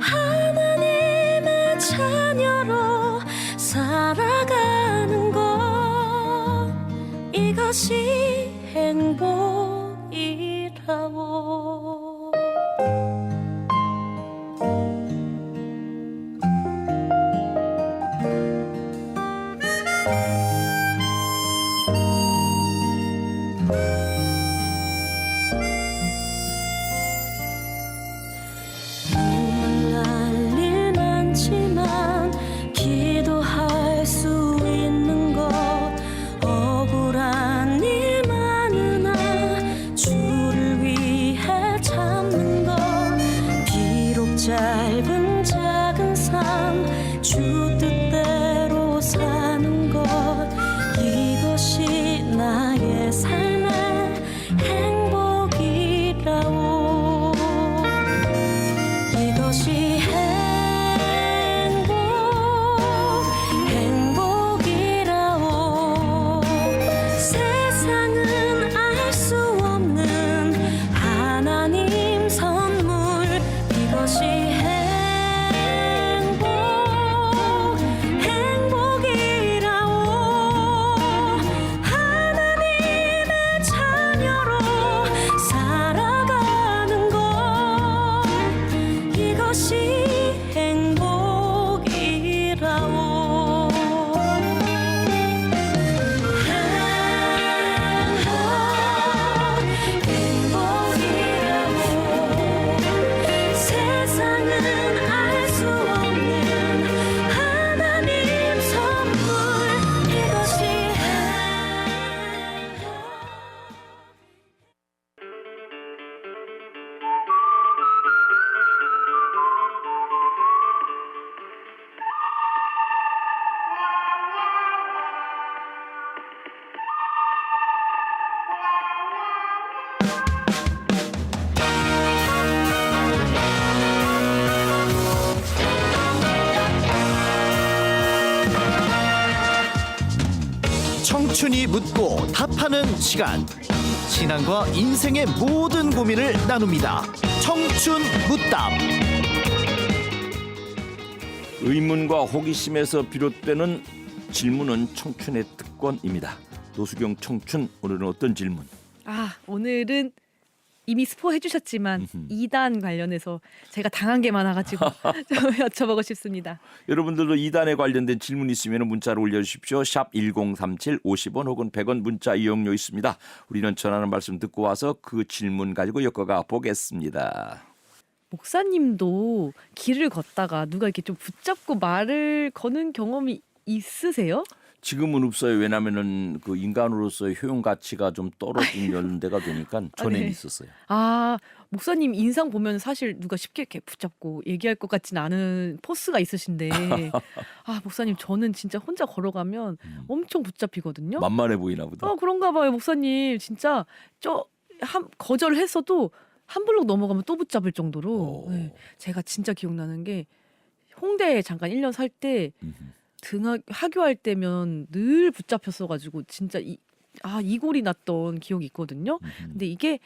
하나님의 자녀로 살아가는 것 이것이 행복이라오 눈물 날 일 많지만 기도할 수 있는 것 억울한 일 많으나 주를 위해 참는 것 비록 짧은 작은 삶 주 뜻대로 사는 것 이것이 나의 삶의 행복이라오 이것이 행복이라오 세상은 알 수 없는 하나님 선물 이것이 행복이라오 하나님의 자녀로 살아가는 것 이것이 행복이라오 행복이라오 세상은 알 수 없는 하나님 선물 이것이 청춘이 묻고 답하는 시간 신앙과 인생의 모든 고민을 나눕니다. 청춘 묻답. 의문과 호기심에서 비롯되는 질문은 청춘의 특권입니다. 노수경 청춘 오늘은 어떤 질문? 오늘은 이미 스포 해주셨지만 2단 관련해서 제가 당한 게 많아가지고 좀 여쭤보고 싶습니다. 여러분들도 2단에 관련된 질문 있으면 문자로 올려주십시오. 샵 1037 50원 혹은 100원 문자 이용료 있습니다. 우리는 전하는 말씀 듣고 와서 그 질문 가지고 엮어가 보겠습니다. 목사님도 길을 걷다가 누가 이렇게 좀 붙잡고 말을 거는 경험이 있으세요? 지금은 없어요. 왜냐하면은 그 인간으로서의 효용 가치가 좀 떨어진 연대가 되니까 전에는 네. 있었어요. 목사님 인상 보면 사실 누가 쉽게 이렇게 붙잡고 얘기할 것 같진 않은 포스가 있으신데 목사님 저는 진짜 혼자 걸어가면 엄청 붙잡히거든요. 만만해 보이나 보다. 그런가 봐요. 목사님 진짜 거절했어도 한 블록 넘어가면 또 붙잡을 정도로 네. 제가 진짜 기억나는 게 홍대에 잠깐 1년 살 때 하교할 때면 늘 붙잡혔어가지고 진짜 이골이 났던 기억이 있거든요. 근데 이게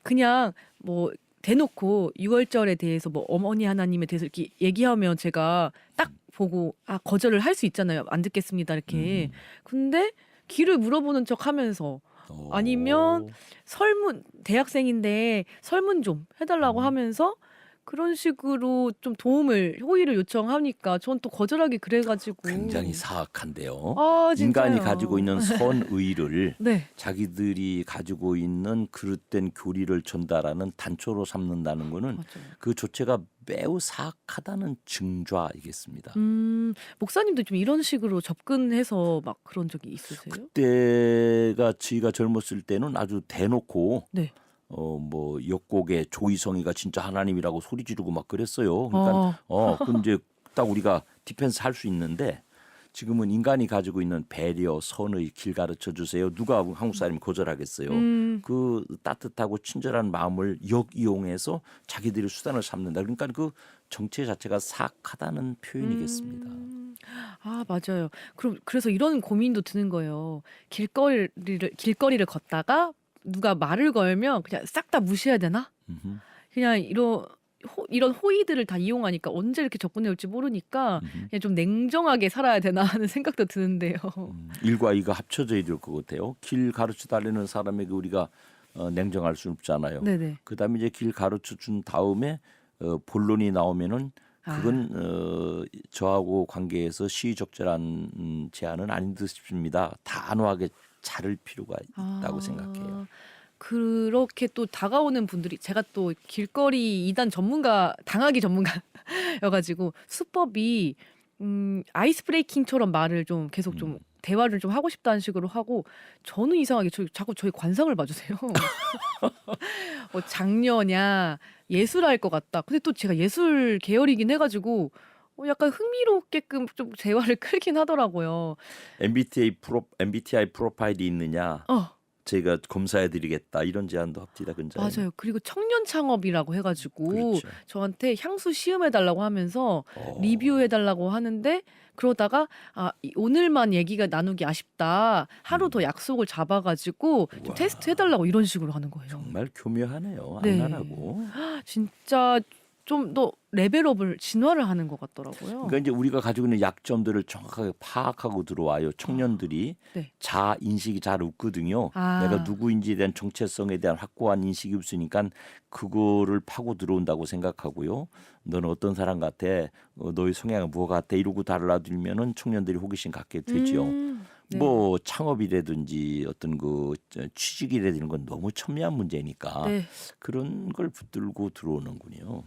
그냥 뭐 대놓고 6월절에 대해서 뭐 어머니 하나님에 대해서 이렇게 얘기하면 제가 딱 보고 거절을 할 수 있잖아요. 안 듣겠습니다 이렇게. 근데 길을 물어보는 척 하면서 아니면 대학생인데 설문 좀 해달라고 하면서 그런 식으로 좀 호의를 요청하니까 전 또 거절하기 그래가지고 굉장히 사악한데요. 아, 인간이 진짜요. 가지고 있는 선의를 네. 자기들이 가지고 있는 그릇된 교리를 전달하는 단초로 삼는다는 거는 맞아요. 그 조체가 매우 사악하다는 증좌이겠습니다. 목사님도 좀 이런 식으로 접근해서 막 그런 적이 있으세요? 그때가 저희가 젊었을 때는 아주 대놓고 네. 뭐 역곡의 조이성이가 진짜 하나님이라고 소리 지르고 막 그랬어요. 그러니까 그 이제 딱 우리가 디펜스 할 수 있는데 지금은 인간이 가지고 있는 배려, 선의 길 가르쳐 주세요. 누가 한국 사람이 거절하겠어요. 그 따뜻하고 친절한 마음을 역이용해서 자기들이 수단을 삼는다. 그러니까 그 정체 자체가 사악하다는 표현이겠습니다. 아, 맞아요. 그래서 이런 고민도 드는 거예요. 길거리를 걷다가 누가 말을 걸면 그냥 싹 다 무시해야 되나? 음흠. 그냥 이런 호의들을 다 이용하니까 언제 이렇게 접근해 올지 모르니까 그냥 좀 냉정하게 살아야 되나 하는 생각도 드는데요. 일과 이가 합쳐져야 될 것 같아요. 길 가르쳐 달라는 사람에게 우리가 냉정할 수는 없잖아요. 네네. 그다음에 이제 길 가르쳐 준 다음에 본론이 나오면은 그건 저하고 관계에서 시의적절한 제안은 아닌 듯 싶습니다. 단호하게 자를 필요가 있다고 생각해요. 그렇게 또 다가오는 분들이 제가 또 길거리 이단 당하기 전문가여가지고 수법이 아이스 브레이킹처럼 말을 좀 계속 좀 대화를 좀 하고 싶다는 식으로 하고 저는 이상하게 자꾸 저희 관상을 봐주세요. 장녀냐 예술할 것 같다. 근데 또 제가 예술 계열이긴 해가지고 약간 흥미롭게끔 좀 대화를 끌긴 하더라고요. MBTI 프로파일이 있느냐? 저희가 검사해드리겠다 이런 제안도 합디다 근자에. 맞아요. 그리고 청년 창업이라고 해가지고 그렇죠. 저한테 향수 시음해달라고 하면서 리뷰해달라고 하는데 그러다가 오늘만 얘기가 나누기 아쉽다. 하루 더 약속을 잡아가지고 좀 우와. 테스트 해달라고 이런 식으로 하는 거예요. 정말 교묘하네요. 네. 안나라고. 진짜 좀 더 레벨업을 진화를 하는 것 같더라고요. 그러니까 이제 우리가 가지고 있는 약점들을 정확하게 파악하고 들어와요. 청년들이 네. 자아 인식이 잘 없거든요. 아. 내가 누구인지에 대한 정체성에 대한 확고한 인식이 없으니까 그거를 파고 들어온다고 생각하고요. 너는 어떤 사람 같아? 너의 성향은 무엇 같아? 이러고 달라들면은 청년들이 호기심 갖게 되죠. 네. 뭐 창업이라든지 어떤 그 취직이라든지 이런 건 너무 첨예한 문제니까 네. 그런 걸 붙들고 들어오는군요.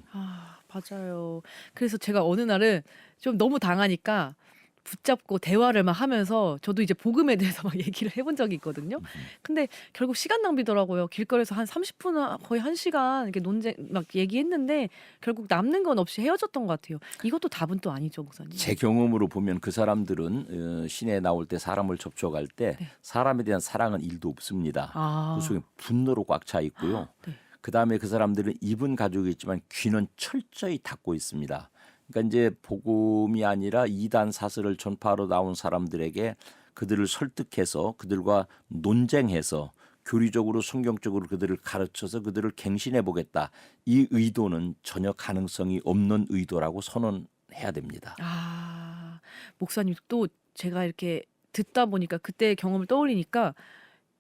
맞아요. 그래서 제가 어느 날은 좀 너무 당하니까 붙잡고 대화를 막 하면서 저도 이제 복음에 대해서 막 얘기를 해본 적이 있거든요. 근데 결국 시간 낭비더라고요. 길거리에서 한 30분 거의 1시간 이렇게 논쟁 막 얘기했는데 결국 남는 건 없이 헤어졌던 것 같아요. 이것도 답은 또 아니죠, 목사님. 제 경험으로 보면 그 사람들은 시내에 나올 때 사람을 접촉할 때 네. 사람에 대한 사랑은 1도 없습니다. 그 속에 분노로 꽉 차 있고요. 네. 그다음에 그 사람들은 입은 가지고 있지만 귀는 철저히 닫고 있습니다. 그러니까 이제 복음이 아니라 이단 사설을 전파하러 나온 사람들에게 그들을 설득해서 그들과 논쟁해서 교리적으로 성경적으로 그들을 가르쳐서 그들을 갱신해 보겠다. 이 의도는 전혀 가능성이 없는 의도라고 선언해야 됩니다. 목사님 또 제가 이렇게 듣다 보니까 그때 경험을 떠올리니까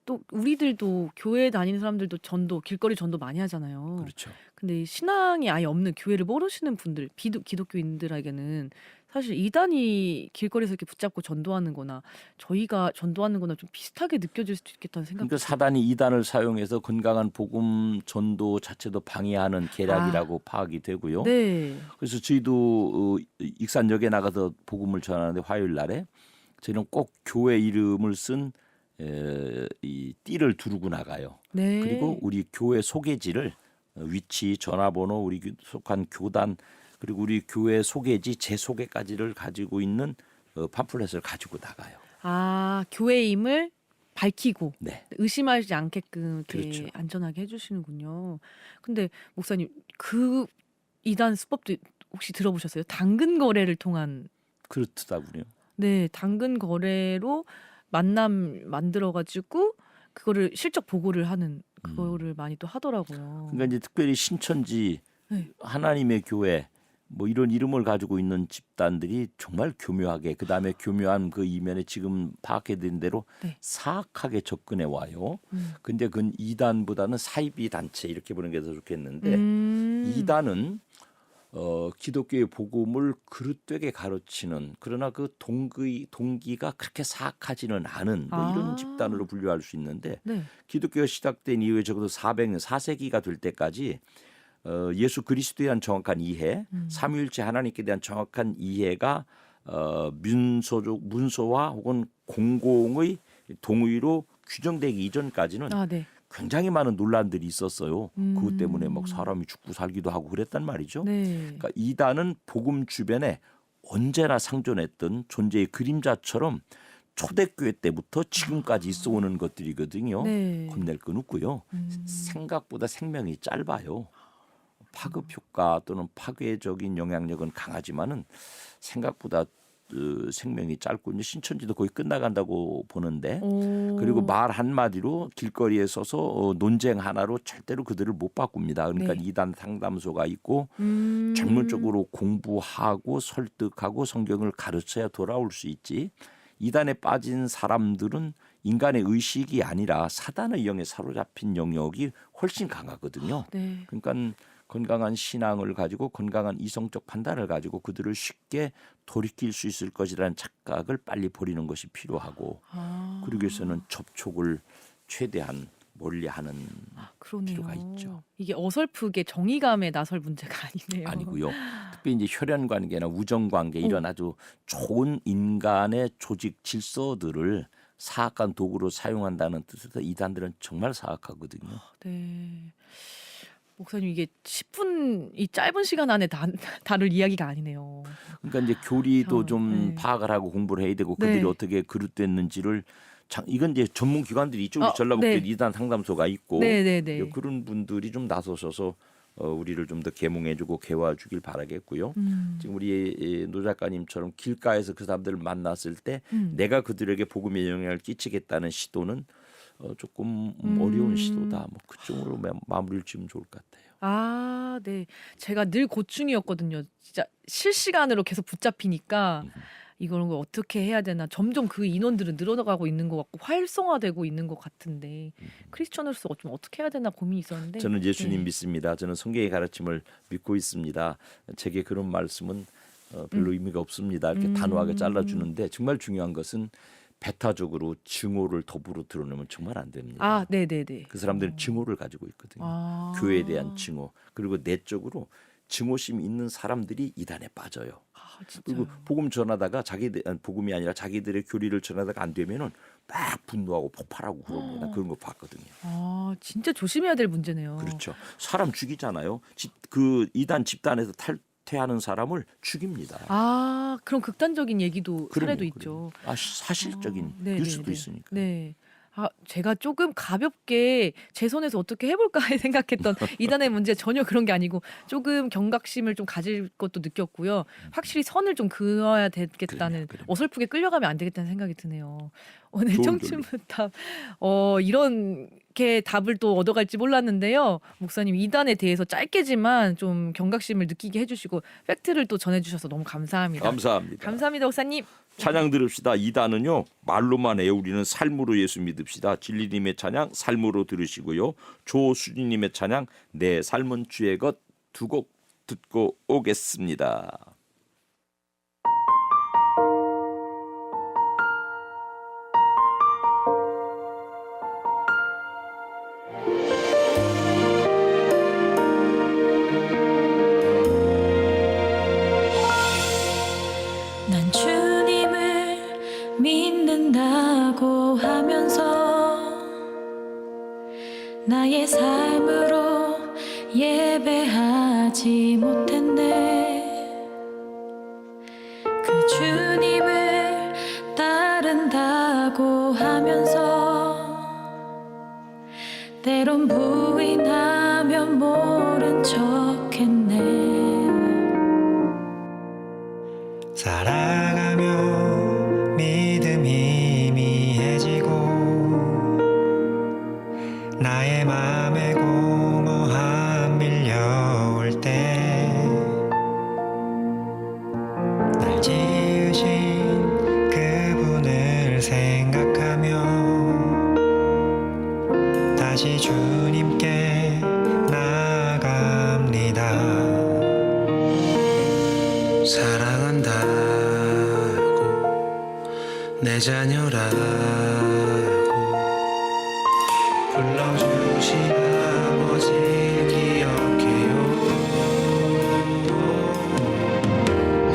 또 우리들도 교회 다니는 사람들도 길거리 전도 많이 하잖아요. 그렇죠. 근데 신앙이 아예 없는 교회를 모르시는 분들, 기독교인들에게는 사실 이단이 길거리에서 이렇게 붙잡고 전도하는 거나 저희가 전도하는 거나 좀 비슷하게 느껴질 수도 있겠다는 생각이 그러니까 사단이 이단을 사용해서 건강한 복음 전도 자체도 방해하는 계략이라고 파악이 되고요. 네. 그래서 저희도 익산역에 나가서 복음을 전하는데 화요일 날에 저희는 꼭 교회 이름을 쓴 이 띠를 두르고 나가요. 네. 그리고 우리 교회 소개지를 위치, 전화번호, 우리 속한 교단 그리고 우리 교회 소개지, 제 소개까지를 가지고 있는 팜플렛을 가지고 나가요. 교회임을 밝히고 네. 의심하지 않게끔 이렇게 그렇죠. 안전하게 해주시는군요. 근데 목사님 그 이단 수법도 혹시 들어보셨어요? 당근 거래를 통한 그렇더라고요. 네, 당근 거래로 만남 만들어가지고 그거를 실적 보고를 하는 그거를 많이 또 하더라고요. 그러니까 이제 특별히 신천지, 네. 하나님의 교회 뭐 이런 이름을 가지고 있는 집단들이 정말 교묘하게 그다음에 교묘한 그 이면에 지금 파악해드린 대로 네. 사악하게 접근해 와요. 근데 그건 이단보다는 사이비 단체 이렇게 보는 게 더 좋겠는데 이단은 기독교의 복음을 그릇되게 가르치는 그러나 그 동기가 그렇게 사악하지는 않은 뭐 이런 아. 집단으로 분류할 수 있는데 네. 기독교가 시작된 이후에 적어도 400년 4세기가 될 때까지 예수 그리스도에 대한 정확한 이해, 삼위일체 하나님께 대한 정확한 이해가 문서와 혹은 공공의 동의로 규정되기 이전까지는 아, 네. 굉장히 많은 논란들이 있었어요. 음. 그것 때문에 막 사람이 죽고 살기도 하고 그랬단 말이죠. 네. 그러니까 이단은 복음 주변에 언제나 상존했던 존재의 그림자처럼 초대교회 때부터 지금까지 있어오는 것들이거든요. 네. 겁낼 건 없고요. 생각보다 생명이 짧아요. 파급 효과 또는 파괴적인 영향력은 강하지만은 생각보다 생명이 짧고 이제 신천지도 거의 끝나간다고 보는데 오. 그리고 말 한마디로 길거리에 서서 논쟁 하나로 절대로 그들을 못 바꿉니다. 그러니까 네. 이단 상담소가 있고 음. 전문적으로 공부하고 설득하고 성경을 가르쳐야 돌아올 수 있지. 이단에 빠진 사람들은 인간의 의식이 아니라 사단의 영에 사로잡힌 영역이 훨씬 강하거든요. 네. 그러니까 건강한 신앙을 가지고 건강한 이성적 판단을 가지고 그들을 쉽게 돌이킬 수 있을 것이라는 착각을 빨리 버리는 것이 필요하고 아. 그러기 위해서는 접촉을 최대한 멀리하는 그러네요. 필요가 있죠. 이게 어설프게 정의감에 나설 문제가 아니네요. 아니고요. 특히 이제 혈연 관계나 우정 관계 이런 아주 좋은 인간의 조직 질서들을 사악한 도구로 사용한다는 뜻에서 이단들은 정말 사악하거든요. 네. 목사님 이게 10분 이 짧은 시간 안에 다룰 이야기가 아니네요. 그러니까 이제 교리도 참, 좀 네. 파악을 하고 공부를 해야 되고 그들이 네. 어떻게 그릇됐는지를 이건 이제 전문 기관들이 있죠. 우리 전라북도에 네. 이단 상담소가 있고 네네네. 그런 분들이 좀 나서셔서 우리를 좀 더 계몽해주고 개화주길 바라겠고요. 지금 우리 노 작가님처럼 길가에서 그 사람들을 만났을 때 내가 그들에게 복음의 영향을 끼치겠다는 시도는 조금 어려운 시도다. 뭐 그쪽으로 마무리를 지으면 좋을 것 같아요. 아, 네. 제가 늘 고충이었거든요. 진짜 실시간으로 계속 붙잡히니까 이런 걸 어떻게 해야 되나. 점점 그 인원들은 늘어나가고 있는 것 같고 활성화되고 있는 것 같은데 크리스천으로서 좀 어떻게 해야 되나 고민이 있었는데. 저는 예수님 네. 믿습니다. 저는 성경의 가르침을 믿고 있습니다. 제게 그런 말씀은 별로 의미가 없습니다. 이렇게 단호하게 잘라주는데 정말 중요한 것은 배타적으로 증오를 더불어 드러내면 정말 안 됩니다. 아, 네네네. 그 사람들은 증오를 가지고 있거든요. 아. 교회에 대한 증오 그리고 내적으로 증오심 있는 사람들이 이단에 빠져요. 아, 진짜. 그리고 복음 전하다가 복음이 아니라 자기들의 교리를 전하다가 안 되면은 막 분노하고 폭발하고 그럽니다. 그런 거 봤거든요. 아, 진짜 조심해야 될 문제네요. 그렇죠. 사람 죽이잖아요. 그 이단 집단에서 탈퇴하는 사람을 죽입니다. 아, 그런 극단적인 얘기도 그럼요, 사례도 그럼요. 있죠. 사실적인 네, 뉴스도 네, 네. 있으니까. 네. 아, 제가 조금 가볍게 제 손에서 어떻게 해볼까 생각했던 이단의 문제 전혀 그런 게 아니고 조금 경각심을 좀 가질 것도 느꼈고요. 확실히 선을 좀 그어야 되겠다는 그럼요. 어설프게 끌려가면 안 되겠다는 생각이 드네요. 오늘 좋은 청춘문답 이렇게 답을 또 얻어갈지 몰랐는데요. 목사님 이단에 대해서 짧게지만 좀 경각심을 느끼게 해주시고 팩트를 또 전해주셔서 너무 감사합니다. 감사합니다. 감사합니다, 목사님. 찬양 들읍시다. 이단은요 말로만 애우리는 삶으로 예수 믿읍시다. 진리님의 찬양 삶으로 들으시고요. 조수진님의 찬양 내 삶은 주의 것 두 곡 듣고 오겠습니다. 난 주님을 믿는다고 하면서 나의 삶으로 예배하지 못했네. 그 주님을 따른다고 하면서 때론 부인하며 모른 척했네. 살아가며 믿음이 미해지고 나의 맘에 공허함 밀려올 때 날 지으신 그분을 생각하며 다시 주님께 나아갑니다. 내 자녀라고 불러주신 아버지 기억해요.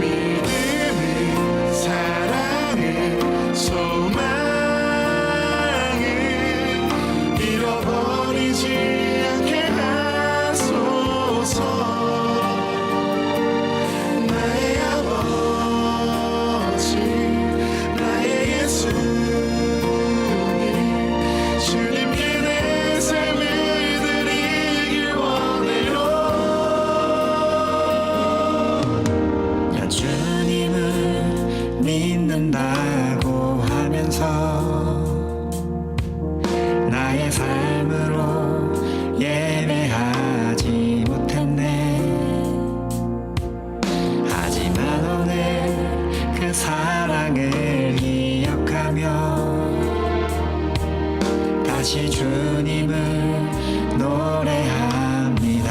믿음을 사랑을 소망을 잃어버리지 않게 하소서. 나의 아버지 나의 예수님 주님께 내 삶을 드리길 원해요. 난 주님을 믿는다고 하면서 나의 삶으로 예배하지 못했네. 하지만 오늘 그 사랑을 기억하며 다시 주님을 노래합니다.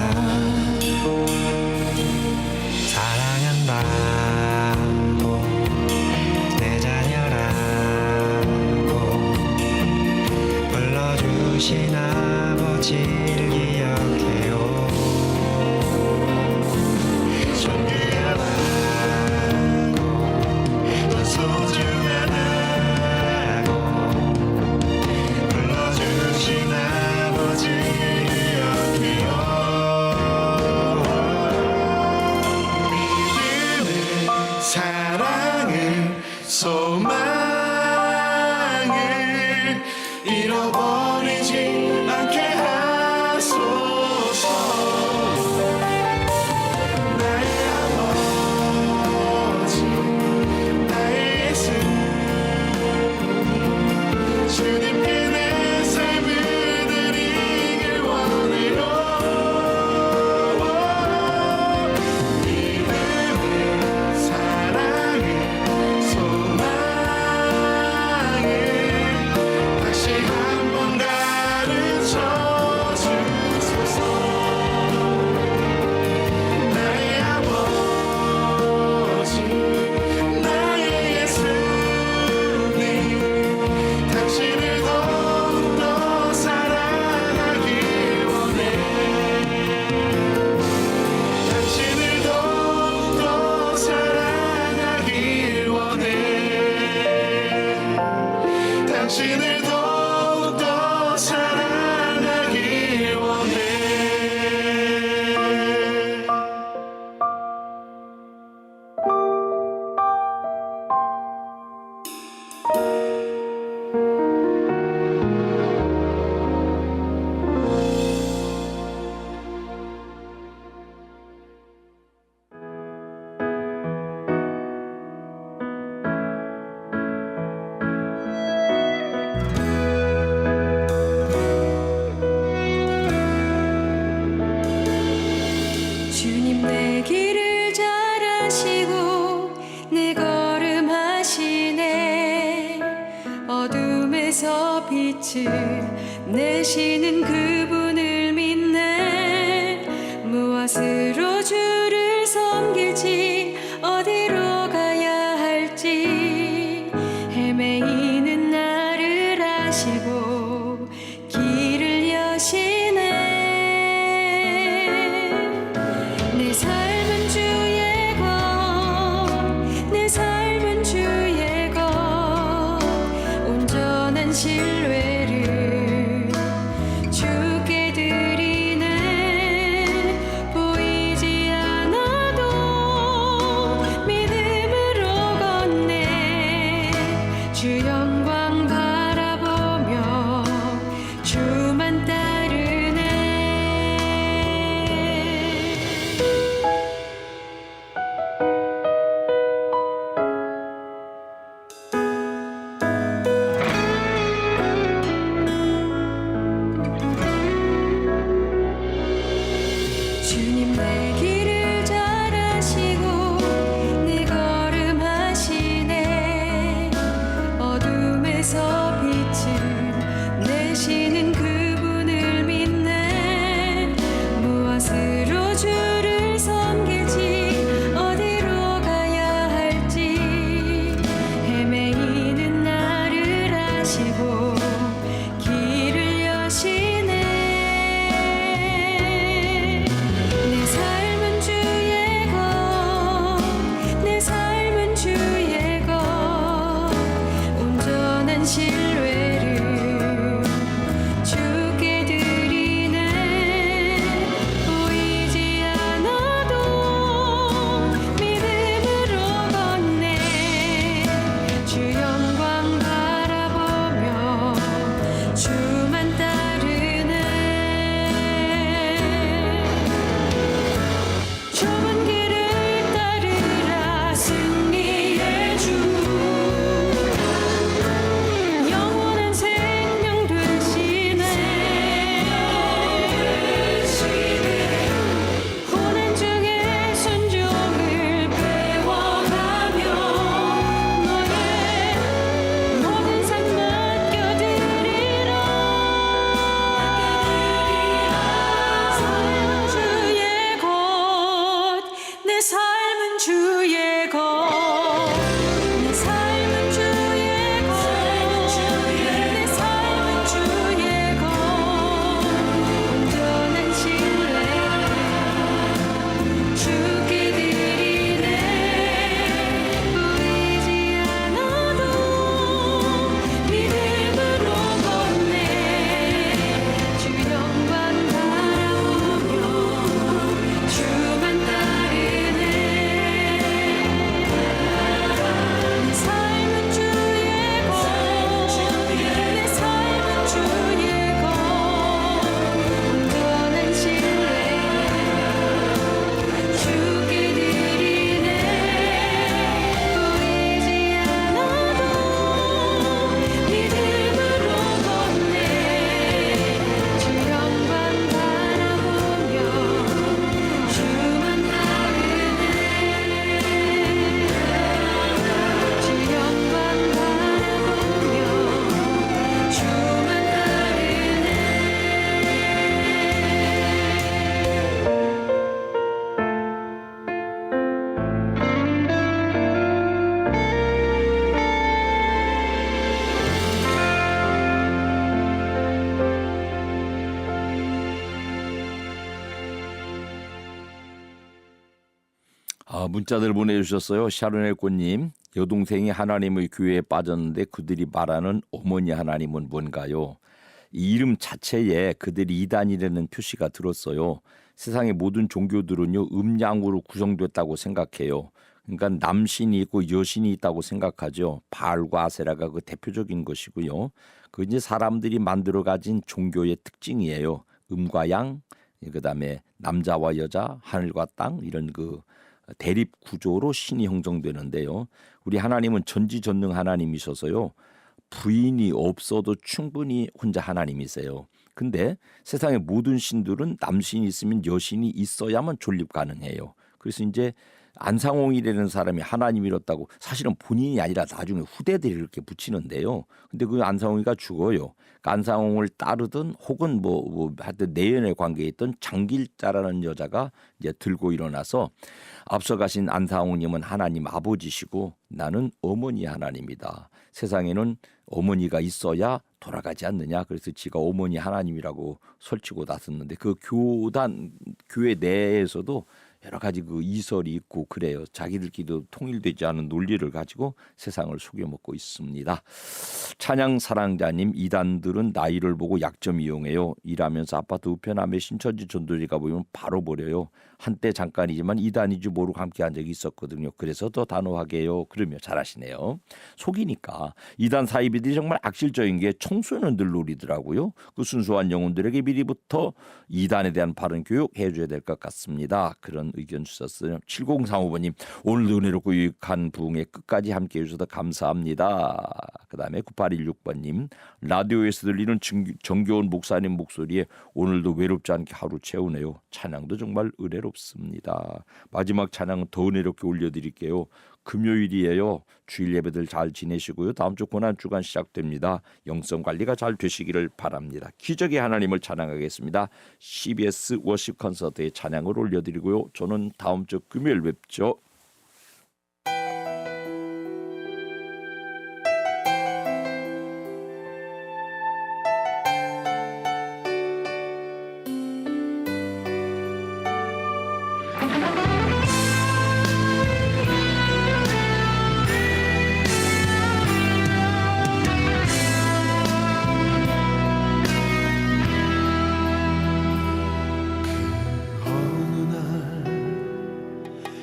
사랑한다고 내 자녀라고 불러주신 아버지를 기억해요. 존귀하다고 더 소중하다고 불러주신 아버지를 기억해요. 믿음을 사랑을 소망을 잃어버리지 않게 하소서. 나의 아버지 나의 예수 주님께 내 삶을 드리길 원해요. 믿음을 사랑을 소망을 다시 한번 가르쳐 주소서. 나의 아버지 나의 예수님 당신을 더욱더 사랑하길 원해. 당신을 더욱더 사랑하길 원해. 당신을 더욱더 사랑하길 원해. 주님 내 길을 잘 아시고 내 걸음 하시네. 어둠에서 빛을 내시는 그분을 믿네. 무엇으로 주를 섬길지 어디로 가야 할지 헤매이는 나를 아시고 길을 여시네. 내 삶은 주의 것, 내 삶은 주의 것, 온전한 신뢰를 주께 문자들 보내주셨어요. 샤르넬꽃님, 여동생이 하나님의 교회에 빠졌는데 그들이 말하는 어머니 하나님은 뭔가요? 이 이름 자체에 그들이 이단이라는 표시가 들었어요. 세상의 모든 종교들은요 음양으로 구성됐다고 생각해요. 그러니까 남신이 있고 여신이 있다고 생각하죠. 바알과 아세라가 그 대표적인 것이고요. 그 이제 사람들이 만들어 가진 종교의 특징이에요. 음과 양, 그다음에 남자와 여자, 하늘과 땅 이런 그 대립 구조로 신이 형성되는데요. 우리 하나님은 전지전능 하나님이셔서요. 부인이 없어도 충분히 혼자 하나님이세요. 근데 세상의 모든 신들은 남신이 있으면 여신이 있어야만 존립 가능해요. 그래서 이제 안상홍이라는 사람이 하나님이었다고 사실은 본인이 아니라 나중에 후대들이 이렇게 붙이는데요. 근데 그 안상홍이가 죽어요. 그러니까 안상홍을 따르던 혹은 뭐 하여튼 내연의 관계에 있던 장길자라는 여자가 이제 들고 일어나서 앞서 가신 안상홍님은 하나님 아버지시고 나는 어머니 하나님이다. 세상에는 어머니가 있어야 돌아가지 않느냐. 그래서 지가 어머니 하나님이라고 설치고 나섰는데 그 교회 내에서도 여러 가지 그 이설이 있고 그래요. 자기들끼리도 통일되지 않은 논리를 가지고 세상을 속여먹고 있습니다. 찬양 사랑자님, 이단들은 나이를 보고 약점 이용해요. 일하면서 아파트 우편함에 신천지 전도지가 보이면 바로 버려요. 한때 잠깐이지만 이단인지 모르고 함께 한 적이 있었거든요. 그래서 더 단호하게요. 그러며 잘하시네요. 속이니까 이단 사이비들이 정말 악질적인 게 청소년들 놀이더라고요. 그 순수한 영혼들에게 미리부터 이단에 대한 바른 교육 해줘야 될 것 같습니다. 그런 의견 주셨어요. 7035번님, 오늘도 은혜롭고 유익한 부흥에 끝까지 함께해 주셔서 감사합니다. 그 다음에 9816번님, 라디오에서 들리는 정겨운 목사님 목소리에 오늘도 외롭지 않게 하루 채우네요. 찬양도 정말 은혜롭습니다. 마지막 찬양은 더 은혜롭게 올려드릴게요. 금요일이에요. 주일 예배들 잘 지내시고요. 다음 주 고난주간 시작됩니다. 영성 관리가 잘 되시기를 바랍니다. 기적의 하나님을 찬양하겠습니다. CBS 워십 콘서트의 찬양을 올려드리고요. 저는 다음 주 금요일 뵙죠.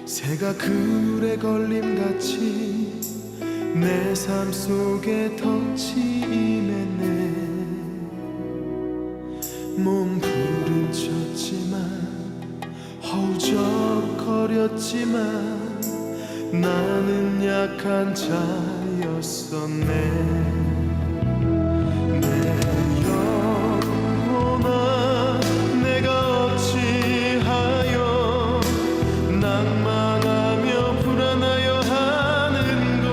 새가 그물에 걸림같이 내 삶 속에 덩치 임했네. 몸 부르쳤지만 허우적거렸지만 나는 약한 자였었네. 내 영혼아 내가 어찌하여 낭만하며 불안하여 하는고.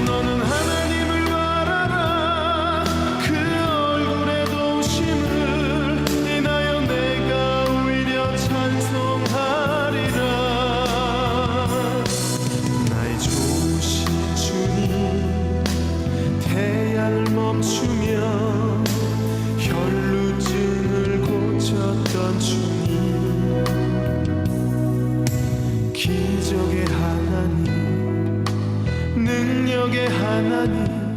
너는 하나님을 바라라. 그 얼굴에 도심을 인하여 내가 오히려 찬송하리라. 나의 좋으신 주님, 태양을 멈추며 혈루증을 고쳤던 주님, 기적의 하나님, 능력의 하나님,